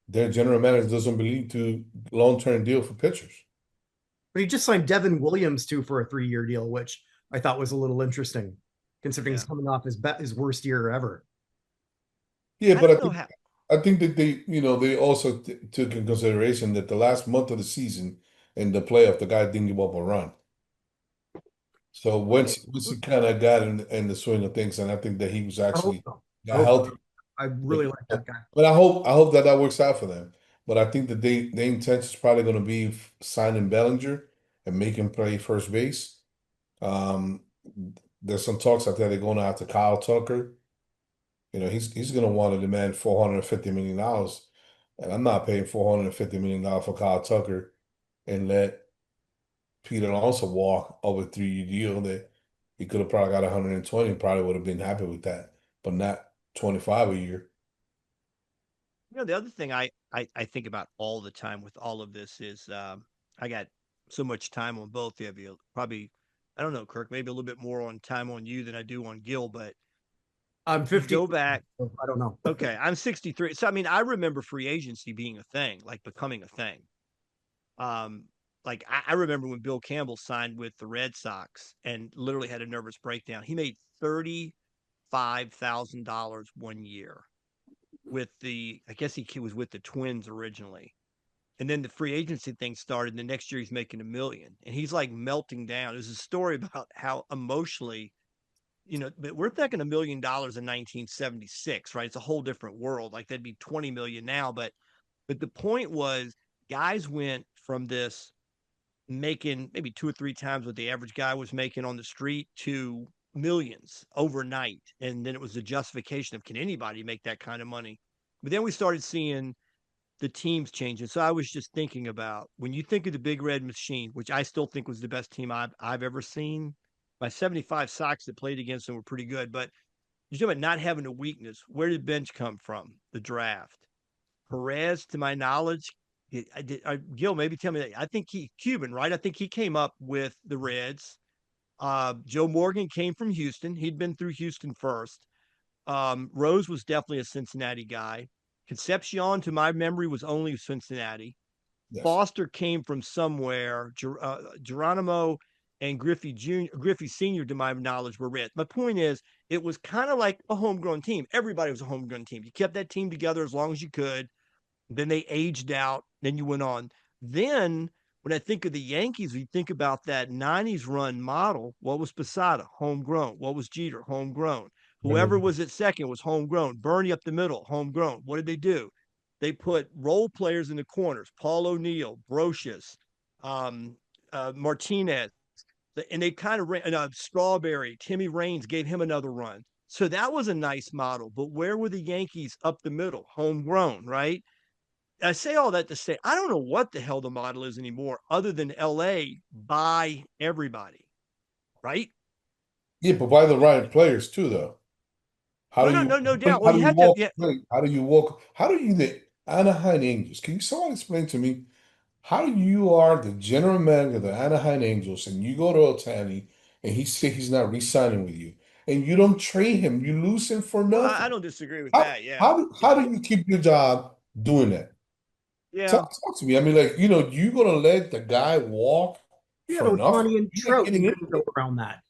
Their general manager doesn't believe to long-term deal for pitchers. But he just signed Devin Williams too for a 3-year deal, which I thought was a little interesting, considering yeah. he's coming off his worst year ever. Yeah, I but don't know how. I think that they also took in consideration that the last month of the season in the playoff, the guy didn't give up a run. So once he kind of got in the swing of things, and I think that he was I hope actually so. I got hope healthy. so. I really like that guy. But I hope that works out for them. But I think that their intent is probably going to be signing Bellinger and making play first base. Um, there's some talks out there they're going after Kyle Tucker. He's going to want to demand $450 million, and I'm not paying $450 million for Kyle Tucker and let Peter Alonso walk over a 3-year deal that he could have probably got 120, probably would have been happy with that, but not 25 a year. The other thing I think about all the time with all of this is, I got so much time on both of you. Probably, I don't know, Kirk, maybe a little bit more on time on you than I do on Gil, but I'm you 50. go back. I don't know. Okay, I'm 63. So I mean, I remember free agency being a thing, like becoming a thing. Um, like I remember when Bill Campbell signed with the Red Sox and literally had a nervous breakdown. He made $35,000 one year with I guess he was with the Twins originally. And then the free agency thing started. And the next year he's making $1 million and he's like melting down. There's a story about how emotionally, but we're thinking $1 million in 1976, right? It's a whole different world. Like that'd be 20 million now. But the point was guys went from this making maybe 2 or 3 times what the average guy was making on the street to millions overnight. And then it was the justification of, can anybody make that kind of money? But then we started seeing the teams changing. So I was just thinking about when you think of the Big Red Machine, which I still think was the best team I've ever seen. My 75 Sox that played against them were pretty good, but you're talking about not having a weakness. Where did bench come from? The draft. Perez, to my knowledge, Gil, maybe tell me that. I think Cuban, right? I think he came up with the Reds. Joe Morgan came from Houston. He'd been through Houston first. Rose was definitely a Cincinnati guy. Concepcion, to my memory, was only Cincinnati. Yes. Foster came from somewhere. Geronimo and Griffey Sr., to my knowledge, were Reds. My point is, it was kind of like a homegrown team. Everybody was a homegrown team. You kept that team together as long as you could. Then they aged out. Then you went on. Then when I think of the Yankees, we think about that 90s run model. What was Posada? Homegrown. What was Jeter? Homegrown. Whoever was at second was homegrown. Bernie up the middle, homegrown. What did they do? They put role players in the corners. Paul O'Neill, Brocious, Martinez. And they kind of ran, Strawberry, Timmy Raines gave him another run. So that was a nice model. But where were the Yankees up the middle? Homegrown, right? I say all that to say, I don't know what the hell the model is anymore other than LA by everybody, right? Yeah, but by the right players too, though. No doubt. Well, you had to. Yeah. How do you walk? How do you the Anaheim Angels? Can you someone explain to me how you are the general manager of the Anaheim Angels and you go to Otani and he say he's not re-signing with you and you don't trade him, you lose him for Well, nothing. I don't disagree with that. Yeah. How do you keep your job doing that? Yeah. Talk to me. I mean, like, you gonna let the guy walk You had for nothing? Otani and Trout. You couldn't go around that.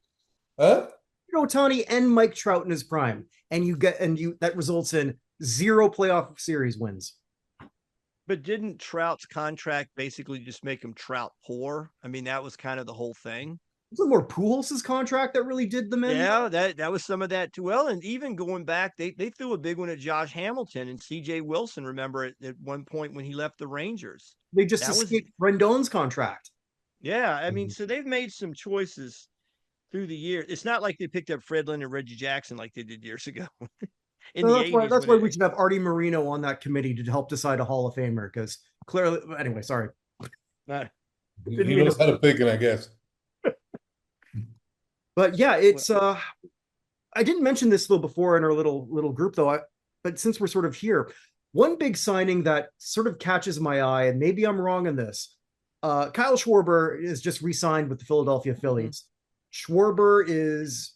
Huh? Otani and Mike Trout in his prime, and that results in 0 playoff series wins. But didn't Trout's contract basically just make him Trout poor? I mean, that was kind of the whole thing. Was it more Pujols' contract that really did them in? Yeah, that was some of that too. Well, and even going back, they threw a big one at Josh Hamilton and C.J. Wilson. Remember at one point when he left the Rangers, they just escaped Rendon's contract. Yeah, I mean, so they've made some choices through the year. It's not like they picked up Fred Lynn and Reggie Jackson like they did years ago. That's why we should have Artie Moreno on that committee to help decide a Hall of Famer, because clearly, anyway, sorry. He knows how to pick it, I guess. But yeah, it's I didn't mention this though before in our little group though, but since we're sort of here, one big signing that sort of catches my eye, and maybe I'm wrong in this, Kyle Schwarber is just re-signed with the Philadelphia Phillies. Schwarber is,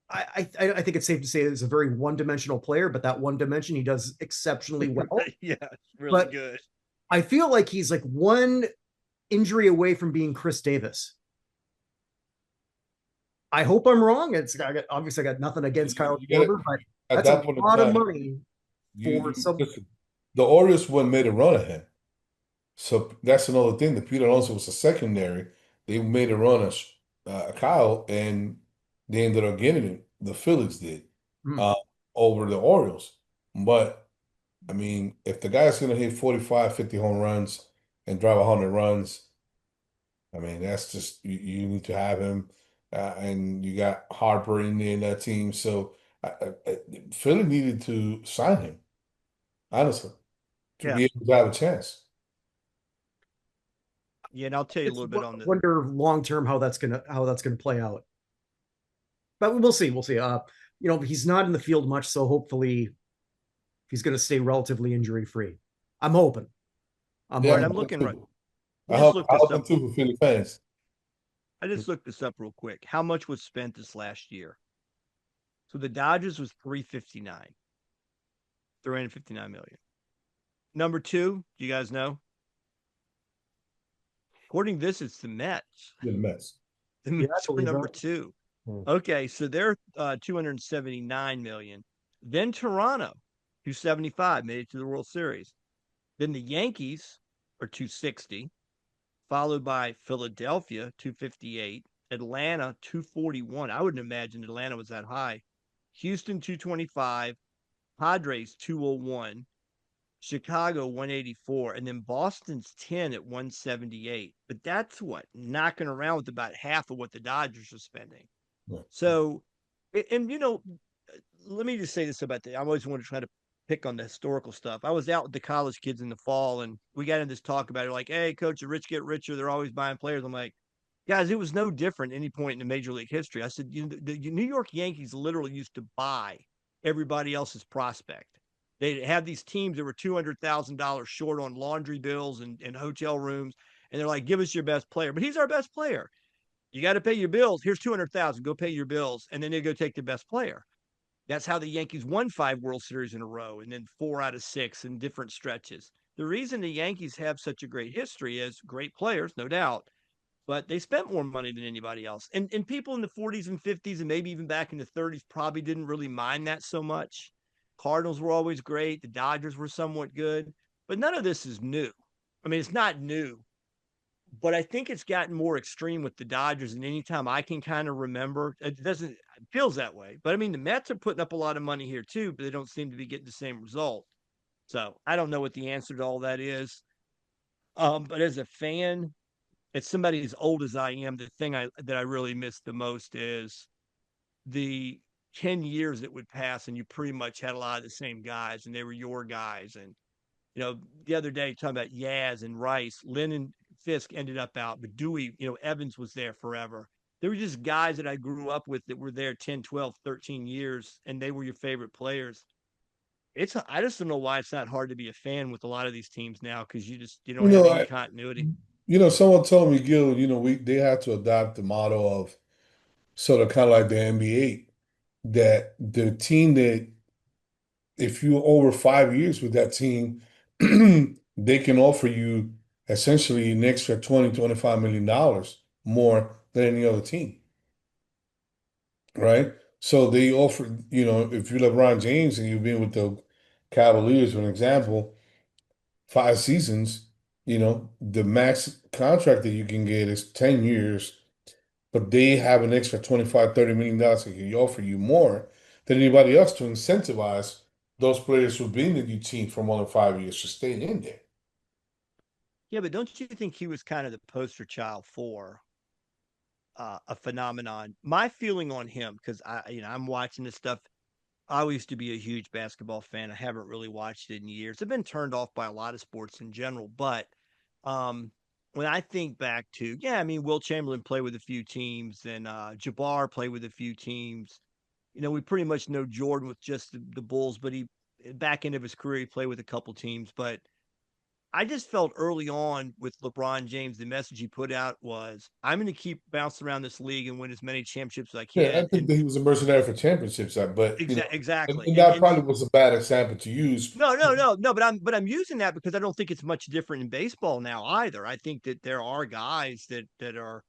I think it's safe to say, is a very one-dimensional player, but that one dimension he does exceptionally well. Yeah, really good. I feel like he's like one injury away from being Chris Davis. I hope I'm wrong. Obviously I got nothing against Kyle Schwarber, but that's a lot of money for some. The Orioles wouldn't made a run at him. So that's another thing. The Pete Alonso was a secondary. They made a run at Kyle, and they ended up getting him. The Phillies did over the Orioles. But, I mean, if the guy's going to hit 45, 50 home runs and drive 100 runs, I mean, that's just, you need to have him. And you got Harper in there in that team. So Philly needed to sign him, honestly, to be able to have a chance. Yeah, and I'll tell you a little bit on this. Wonder long term how that's gonna play out. But we'll see. He's not in the field much, so hopefully he's gonna stay relatively injury free. I'm hoping. I'm looking right. I hope too for Philly fans. I just looked this up real quick. How much was spent this last year? So the Dodgers was $359 million. Number 2, do you guys know? According to this, it's the Mets. The Mets. The Mets were number 2. Okay, so they're 279 million. Then Toronto, 275, made it to the World Series. Then the Yankees are 260, followed by Philadelphia, 258, Atlanta, 241. I wouldn't imagine Atlanta was that high. Houston, 225, Padres, 201, Chicago, 184, and then Boston's 10 at 178. But that's what, knocking around with about half of what the Dodgers are spending. So, and let me just say this about I always want to try to pick on the historical stuff. I was out with the college kids in the fall, and we got into this talk about it. Like, hey, coach, the rich get richer. They're always buying players. I'm like, guys, it was no different at any point in the Major League history. I said, the New York Yankees literally used to buy everybody else's prospect. They had these teams that were $200,000 short on laundry bills and hotel rooms, and they're like, give us your best player. But he's our best player. You got to pay your bills. Here's 200,000. Go pay your bills, and then they go take the best player. That's how the Yankees won 5 World Series in a row, and then 4 out of 6 in different stretches. The reason the Yankees have such a great history is great players, no doubt, but they spent more money than anybody else. And people in the 40s and 50s and maybe even back in the 30s probably didn't really mind that so much. Cardinals were always great. The Dodgers were somewhat good, but none of this is new. I mean, it's not new. But I think it's gotten more extreme with the Dodgers than any time I can kind of remember. It feels that way. But I mean, the Mets are putting up a lot of money here too, but they don't seem to be getting the same result. So I don't know what the answer to all that is. But as a fan, as somebody as old as I am, the thing that I really miss the most is the 10 years that would pass and you pretty much had a lot of the same guys and they were your guys. And, the other day talking about Yaz and Rice, Lennon, Fisk ended up out, but Dewey, Evans was there forever. They were just guys that I grew up with that were there 10, 12, 13 years, and they were your favorite players. I just don't know why it's not hard to be a fan with a lot of these teams now because you don't have any continuity. Someone told me, Gil, they had to adopt the model of sort of kind of like the NBA, that the team that if you're over 5 years with that team, they can offer you essentially an extra $20-25 million more than any other team. Right? So they offer, if you're LeBron James and you've been with the Cavaliers, for an example, 5 seasons, the max contract that you can get is 10 years, but they have an extra $25-30 million that can offer you more than anybody else to incentivize those players who've been in your team for more than 5 years to stay in there. Yeah, but don't you think he was kind of the poster child for a phenomenon? My feeling on him, because I'm watching this stuff. I used to be a huge basketball fan. I haven't really watched it in years. I've been turned off by a lot of sports in general, but when I think back to, Will Chamberlain played with a few teams, and Jabbar played with a few teams. We pretty much know Jordan with just the Bulls, but he back end of his career he played with a couple teams. But I just felt early on with LeBron James, the message he put out was, I'm going to keep bouncing around this league and win as many championships as I can. Yeah, I think that he was a mercenary for championships, but exactly. And that probably was a bad example to use. No. But I'm using that because I don't think it's much different in baseball now either. I think that there are guys that are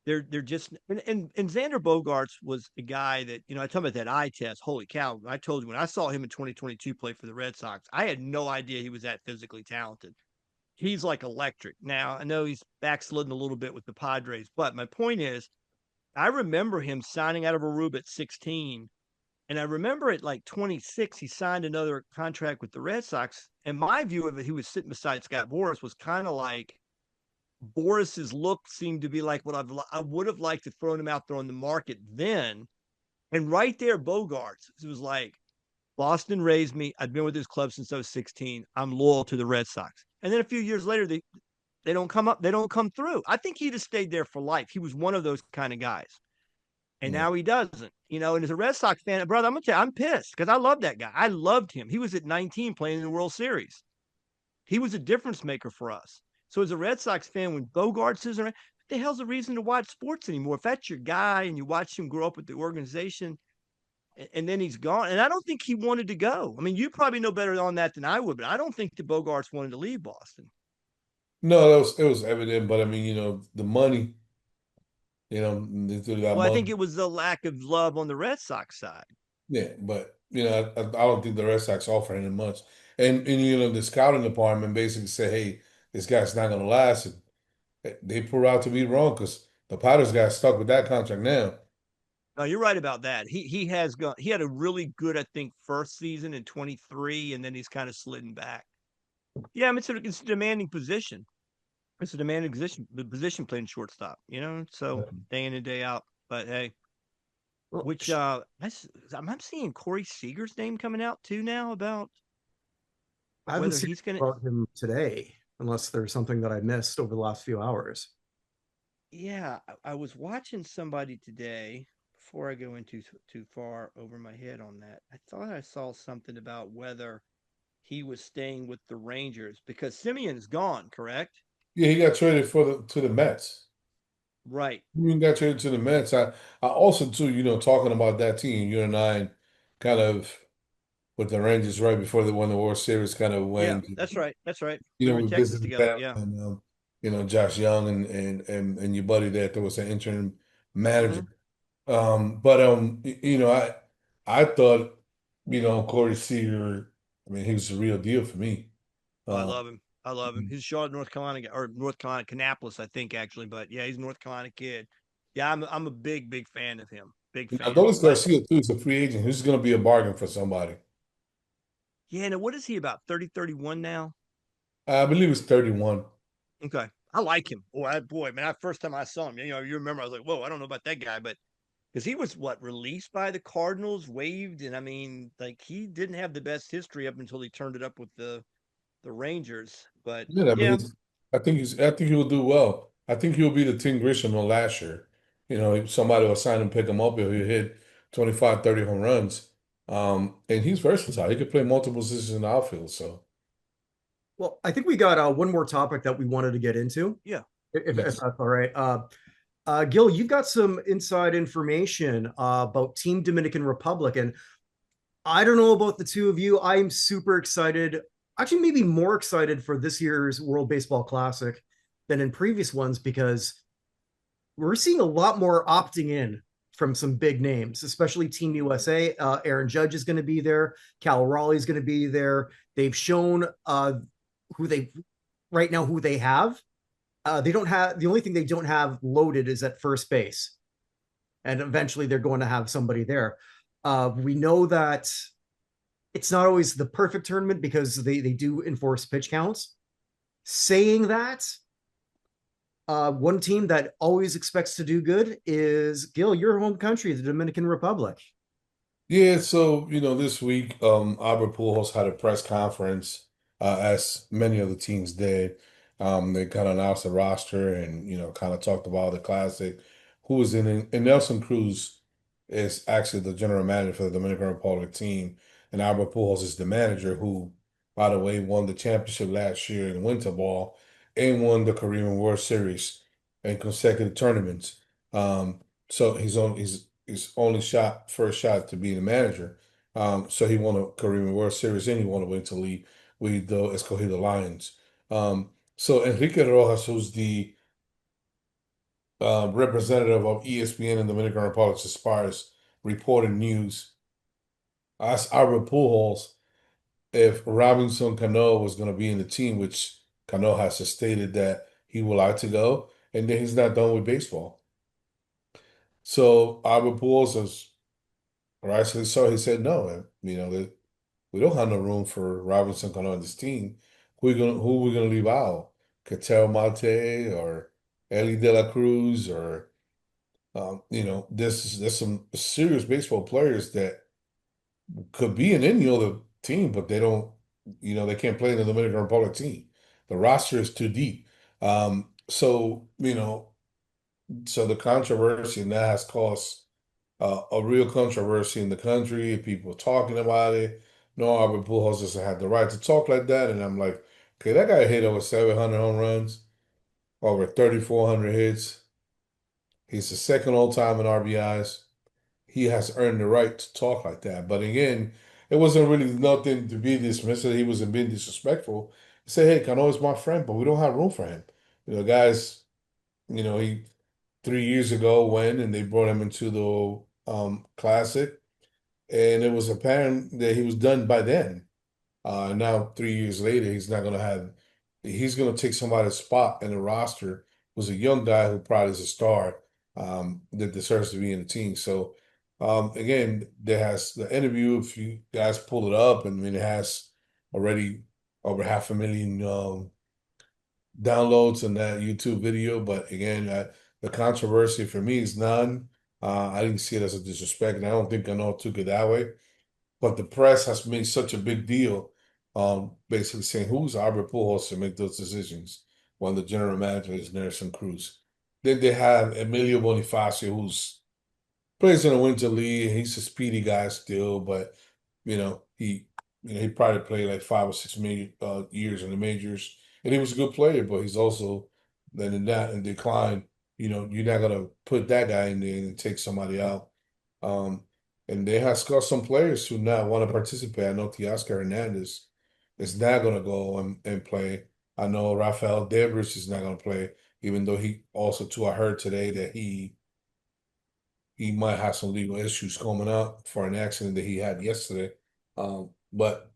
they're just and Xander Bogaerts was a guy that, I talk about that eye test. Holy cow. I told you when I saw him in 2022 play for the Red Sox, I had no idea he was that physically talented. He's like electric. Now, I know he's backslidden a little bit with the Padres, but my point is, I remember him signing out of Aruba at 16. And I remember at like 26, he signed another contract with the Red Sox. And my view of it, he was sitting beside Scott Boras, was kind of like, Boris's look seemed to be like what I would have liked to throw him out there on the market then. And right there, Bogaerts, it was like, Boston raised me. I've been with this club since I was 16. I'm loyal to the Red Sox. And then a few years later, they don't come up. They don't come through. I think he'd have stayed there for life. He was one of those kind of guys. And now he doesn't, and as a Red Sox fan, brother, I'm going to tell you, I'm pissed because I love that guy. I loved him. He was at 19 playing in the World Series. He was a difference maker for us. So as a Red Sox fan, when Bogaerts is around, what the hell's the reason to watch sports anymore? If that's your guy and you watch him grow up with the organization and then he's gone, and I don't think he wanted to go. I mean, you probably know better on that than I would, but I don't think the Bogaerts wanted to leave Boston. No, it was evident, but I mean, the money, they still got Well, I think money. it was the lack of love on the Red Sox side. Yeah, but I don't think the Red Sox offer him much. And the scouting department basically said, hey, this guy's not gonna last. And they proved out to be wrong because the Padres got stuck with that contract now. No, you're right about that. He has gone. He had a really good, I think, first season in 23, and then he's kind of slidden back. Yeah, I mean, it's a demanding position. It's a demanding position playing shortstop. So day in and day out. But hey, Well, which I'm seeing Corey Seager's name coming out too now about I haven't whether seen he's gonna. about him today, unless there's something that I missed over the last few hours. Yeah, I was watching somebody today. Before I go into too far over my head on that, I thought I saw something about whether he was staying with the Rangers because Simeon's gone, correct? Yeah, he got traded to the Mets. Right. He got traded to the Mets. I also too, talking about that team, you and I kind of with the Rangers right before they won the World Series, kind of Yeah, went. that's right. That's right. We were in We Texas visited together. them Yeah. and Josh Young and your buddy there was an interim manager. Hmm. But I thought, Corey Seager, I mean, he was the real deal for me. Oh, I Uh, love him. I love him. He's a Charlotte, North Carolina or North Carolina, Kannapolis, I think actually, but yeah, he's a North Carolina kid. Yeah, I'm a big fan of him. Big fan. Adolis But Garcia too is a free agent. Who's going to be a bargain for somebody? yeah, now what is he about? 30, 31 now? I believe it's 31. Okay. I like him. Boy, man, first time I saw him, you remember I was like, whoa, I don't know about that guy, but because he was released by the Cardinals, waived, and I mean, like he didn't have the best history up until he turned it up with the Rangers. But Yeah, I mean, yeah, I think he'll do well. I think he'll be the Tim Grisham of last year. If somebody will sign him, pick him up, he'll hit 25, 30 home runs. And he's versatile. He could play multiple positions in the outfield. So, Well, I think we got one more topic that we wanted to get into, yeah. if yes. that's all right. Gil, you've got some inside information about Team Dominican Republic, and I don't know about the two of you. I'm super excited, actually, maybe more excited for this year's World Baseball Classic than in previous ones because we're seeing a lot more opting in from some big names, especially Team USA. Aaron Judge is going to be there. Cal Raleigh is going to be there. They've shown who they right now who they have. They don't have the only thing they don't have loaded is at first base, and eventually they're going to have somebody there. We know that it's not always the perfect tournament because they do enforce pitch counts. Saying that, one team that always expects to do good is Gil, your home country, the Dominican Republic. Yeah, so this week, Albert Pujols had a press conference, as many of the teams did. They kind of announced the roster and kind of talked about the classic, who was in it. And Nelson Cruz is actually the general manager for the Dominican Republic team, and Albert Pujols is the manager who, by the way, won the championship last year in winter ball and won the Korean World Series in consecutive tournaments. So his only first shot to be the manager. So he won a Korean World Series and he won a win to lead the Escogido Lions. So Enrique Rojas, who's the representative of ESPN in the Dominican Republic as far as reported news, asked Albert Pujols if Robinson Cano was going to be in the team, which Cano has stated that he would like to go, and then he's not done with baseball. So Albert Pujols is right. So he said no, man. We don't have no room for Robinson Cano on this team. Who we gonna leave out? Cattell Marte or Ellie De La Cruz or there's some serious baseball players that could be in any other team, but they don't, they can't play in the Dominican Republic team. The roster is too deep. So the controversy and that has caused a real controversy in the country. People talking about it. No, Albert Pujols doesn't have the right to talk like that. And I'm like, okay, that guy hit over 700 home runs, over 3,400 hits. He's the second all time in RBIs. He has earned the right to talk like that. But again, it wasn't really nothing to be dismissive. He wasn't being disrespectful. He said, "Hey, Cano is my friend, but we don't have room for him." Guys, he 3 years ago went and they brought him into the classic, and it was apparent that he was done by then. Now 3 years later, he's gonna take somebody's spot in the roster who's a young guy who probably is a star that deserves to be in the team. So again, there has the interview, if you guys pull it up, I mean it has already over 500,000 downloads in that YouTube video. But again, the controversy for me is none. I didn't see it as a disrespect, and I don't think I know took it that way. But the press has made such a big deal, basically saying who's Albert Pujols to make those decisions when the general manager is Nelson Cruz. Then they have Emilio Bonifacio, who's plays in the Winter League. He's a speedy guy still, but he he probably played like 5 or 6 years in the majors, and he was a good player. But he's also then in decline. You're not gonna put that guy in there and take somebody out. Um, and they have got some players who now want to participate. I know Teoscar Hernandez is not going to go and play. I know Rafael Devers is not going to play, even though he also, too, I heard today that he might have some legal issues coming up for an accident that he had yesterday. But,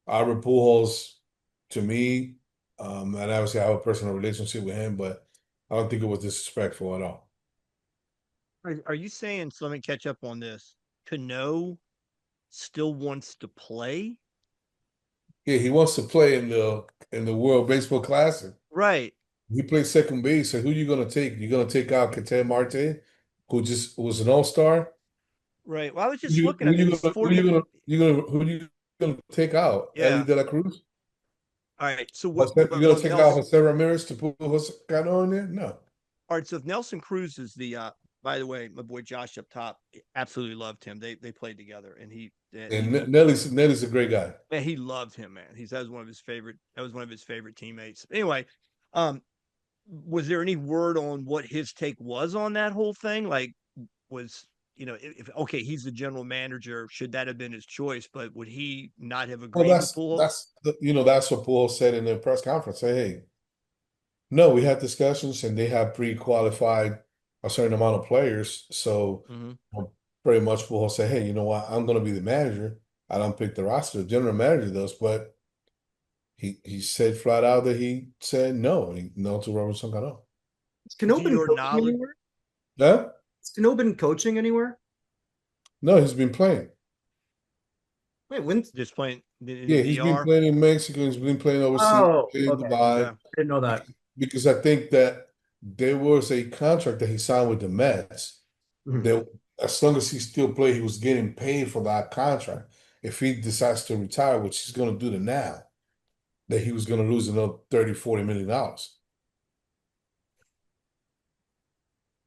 Albert Pujols, to me, and obviously I have a personal relationship with him, but I don't think it was disrespectful at all. Are you saying, so let me catch up on this, Cano still wants to play? Yeah, he wants to play in the World Baseball Classic. Right. He plays second base. So who you gonna take? You're gonna take out Ketel Marte, who just was an all-star? Right. Well, I was Who just you looking. who I mean, you he's gonna who 40. you gonna take out? Ellie Yeah. De La Cruz? All right. So You're gonna take out Jose Ramirez to put Jose Canó in there? No. All right. So if Nelson Cruz is by the way, my boy Josh up top absolutely loved him. They played together, and And Nelly's a great guy. man, he loved him, man. That was one of his favorite teammates. Anyway, um, was there any word on what his take was on that whole thing? Like, was if okay, he's the general manager, should that have been his choice? But would he not have Well, agreed with Pujols? that's what Paul said in the press conference. Say, hey, no, we had discussions and they have pre-qualified a certain amount of players. So pretty much Paul say, hey, you know what? I'm going to be the manager. I don't pick the roster. The general manager does, but he said flat out that he said no. No to Robinson Canó. Has Cano been your coaching knowledge, anywhere? Yeah? Has Cano been coaching anywhere? No, he's been playing. Wait, when? just playing in Yeah, the he's been DR? playing in Mexico. He's been playing overseas, Oh, in okay. Dubai. Okay. I didn't know that. Because I think that there was a contract that he signed with the Mets that as long as he still played, he was getting paid for that contract. If he decides to retire, which he's going to do now, that he was going to lose another 30, $40 million.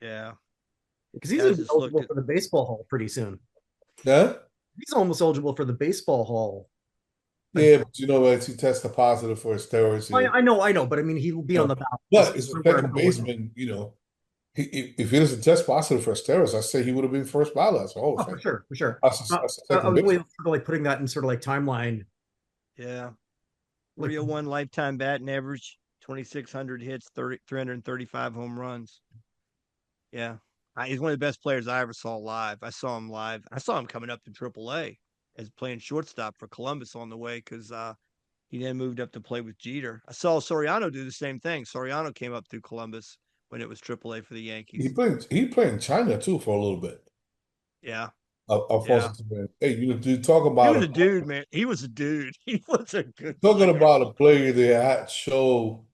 Yeah. Because he's I gonna be just looked eligible at for the baseball hall pretty soon. Yeah? He's almost eligible for the baseball hall. Yeah, but as he tested positive for steroids. I know, but I mean, he will be on the ballot. But as a second baseman, if he doesn't test positive for steroids, I say he would have been first ballot as a Hall of Fame. For sure, for sure. As a I second was really baseman. sort of like putting that in sort of like timeline. Yeah. Like, 301 lifetime batting average, 2,600 hits, 335 home runs. Yeah. He's one of the best players I ever saw live. I saw him live. I saw him coming up to AAA as playing shortstop for Columbus on the way because he then moved up to play with Jeter. I saw Soriano do the same thing. Soriano came up through Columbus when it was AAA for the Yankees. He played in China too for a little bit. Yeah. Alfonso. Hey, you talk about he was a dude, man. He was a dude. He was a good talking player. about a player that had show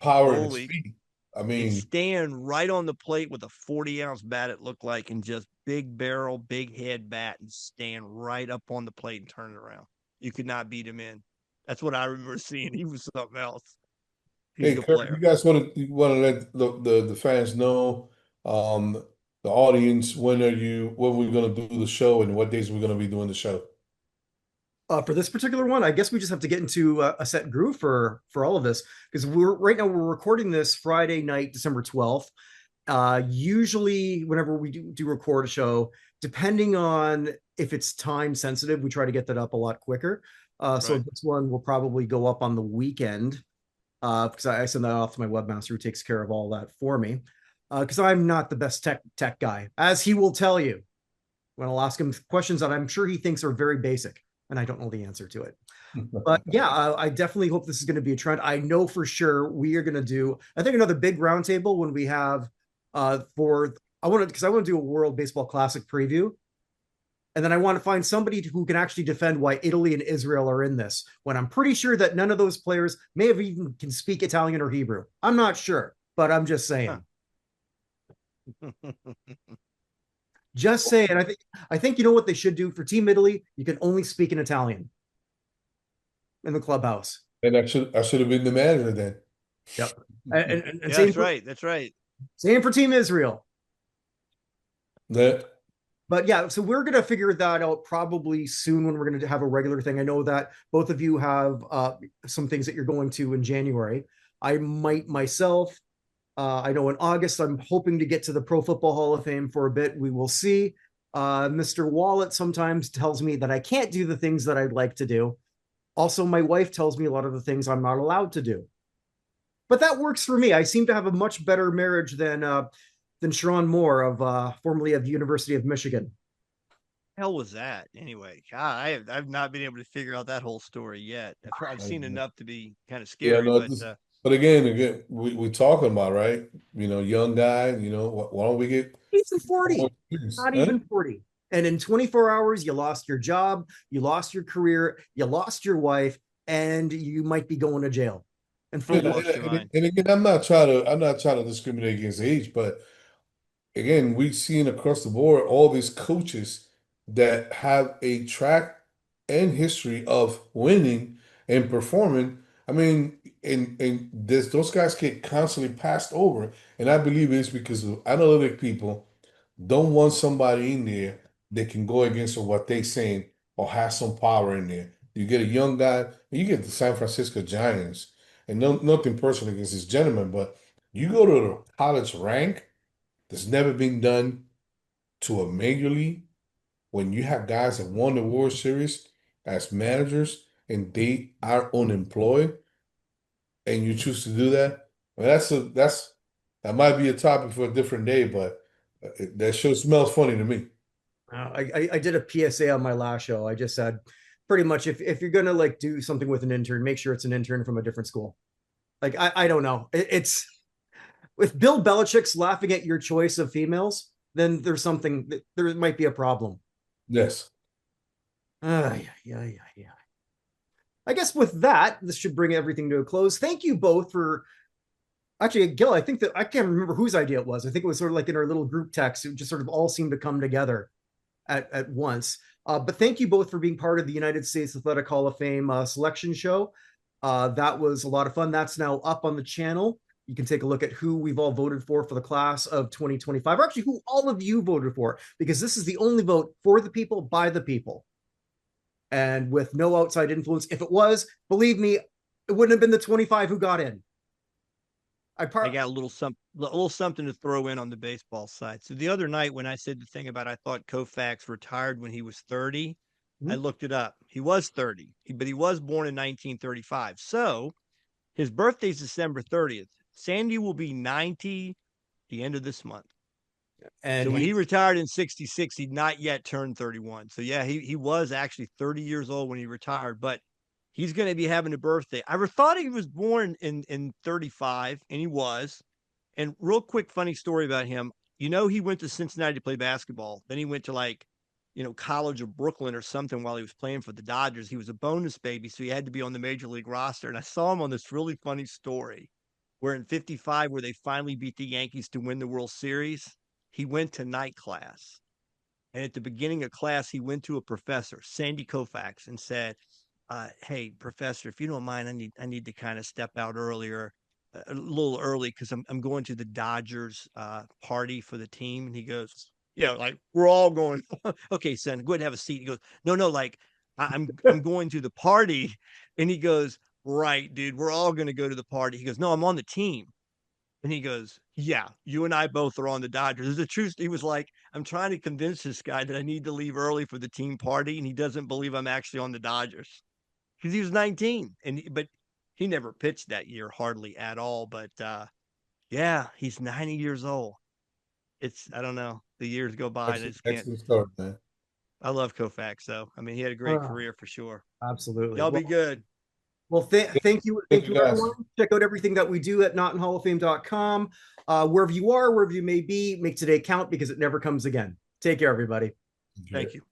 power in his Holy. feet. I He'd mean, stand right on the plate with a 40-ounce bat, it looked like, and just big barrel, big head bat, and stand right up on the plate and turn it around. You could not beat him in. That's what I remember seeing. He was something else. He's a good Kirk, player. you guys want to let the fans know, the audience, when we're going to do the show and what days we're going to be doing the show? For this particular one, I guess we just have to get into a set groove for all of this because we're recording this Friday night, December 12th. Usually, whenever we do record a show, depending on if it's time sensitive, we try to get that up a lot quicker. So Right. this one will probably go up on the weekend because I send that off to my webmaster who takes care of all that for me. Because I'm not the best tech guy, as he will tell you when I'll ask him questions that I'm sure he thinks are very basic, and I don't know the answer to it. But yeah, I definitely hope this is going to be a trend. I know for sure we are going to do, I think, another big roundtable when we have I want to, because I want to do a World Baseball Classic preview. And then I want to find somebody who can actually defend why Italy and Israel are in this, when I'm pretty sure that none of those players may have even can speak Italian or Hebrew. I'm not sure, but I'm just saying. Huh. Just saying. I think you know what they should do for Team Italy? You can only speak in Italian in the clubhouse. And I should have been the manager then. Yep. And Yeah, same that's for, right. That's right. same for Team Israel. That But yeah, so we're going to figure that out probably soon when we're going to have a regular thing. I know that both of you have some things that you're going to in January. I might myself. I know in August, I'm hoping to get to the Pro Football Hall of Fame for a bit. We will see. Mr. Wallet sometimes tells me that I can't do the things that I'd like to do. Also, my wife tells me a lot of the things I'm not allowed to do. But that works for me. I seem to have a much better marriage than Sharon Moore of formerly of the University of Michigan. Hell was that anyway? God, I've not been able to figure out that whole story yet. I've seen enough to be kind of yeah, scary, no, but but again, we talking about, right? Young guy. Why don't we get He's in more 40, years, not huh? even 40. And in 24 hours, you lost your job, you lost your career, you lost your wife, and you might be going to jail. And for you And, what? lost and, your and mind. and again, I'm not trying to discriminate against age, but again, we've seen across the board all these coaches that have a track and history of winning and performing. I mean, and those guys get constantly passed over, and I believe it's because of analytic people don't want somebody in there that can go against what they saying or have some power in there. You get a young guy, you get the San Francisco Giants, and nothing personal against this gentleman, but you go to the college rank that's never been done to a major league when you have guys that won the World Series as managers and they are unemployed and you choose to do that. Well, that might be a topic for a different day, but that sure smells funny to me. I did a PSA on my last show. I just said pretty much if you're gonna like do something with an intern, make sure it's an intern from a different school. Like I don't know. It's if Bill Belichick's laughing at your choice of females, then there's something there might be a problem. Yes. Yeah. I guess with that, this should bring everything to a close. Thank you both for actually, Gil. I think that I can't remember whose idea it was. I think it was sort of like in our little group text. It just sort of all seemed to come together at once. But thank you both for being part of the United States Athletic Hall of Fame selection show. That was a lot of fun. That's now up on the channel. You can take a look at who we've all voted for the class of 2025, or actually who all of you voted for, because this is the only vote for the people, by the people, and with no outside influence. If it was, believe me, it wouldn't have been the 25 who got in. I got a little something to throw in on the baseball side. So the other night when I said the thing about I thought Koufax retired when he was 30, I looked it up. He was 30, but he was born in 1935. So his birthday's December 30th. Sandy will be 90 the end of this month. And so when he retired in 66, he'd not yet turned 31. So yeah, he was actually 30 years old when he retired, but he's going to be having a birthday. I thought he was born in 35, and he was. And real quick, funny story about him. He went to Cincinnati to play basketball. Then he went to College of Brooklyn or something while he was playing for the Dodgers. He was a bonus baby, so he had to be on the major league roster. And I saw him on this really funny story where in 55, where they finally beat the Yankees to win the World Series, he went to night class. And at the beginning of class, he went to a professor, Sandy Koufax, and said, hey, professor, if you don't mind, I need to kind of step out earlier, a little early, because I'm going to the Dodgers party for the team. And he goes, we're all going, okay, son, go ahead and have a seat. He goes, no, I'm going to the party. And he goes, right, dude, we're all going to go to the party. He goes, no, I'm on the team. And he goes, yeah, you and I both are on the Dodgers. There's a truth. He was like, I'm trying to convince this guy that I need to leave early for the team party, and he doesn't believe I'm actually on the Dodgers because he was 19. But he never pitched that year hardly at all. But yeah, he's 90 years old. I don't know. The years go by and I just can't. Excellent story, man. I love Koufax, though. I mean, he had a great career for sure. Absolutely. Y'all be good. Well, thank you, everyone. Check out everything that we do at notinhalloffame.com. Wherever you are, wherever you may be, make today count because it never comes again. Take care, everybody. Thank you.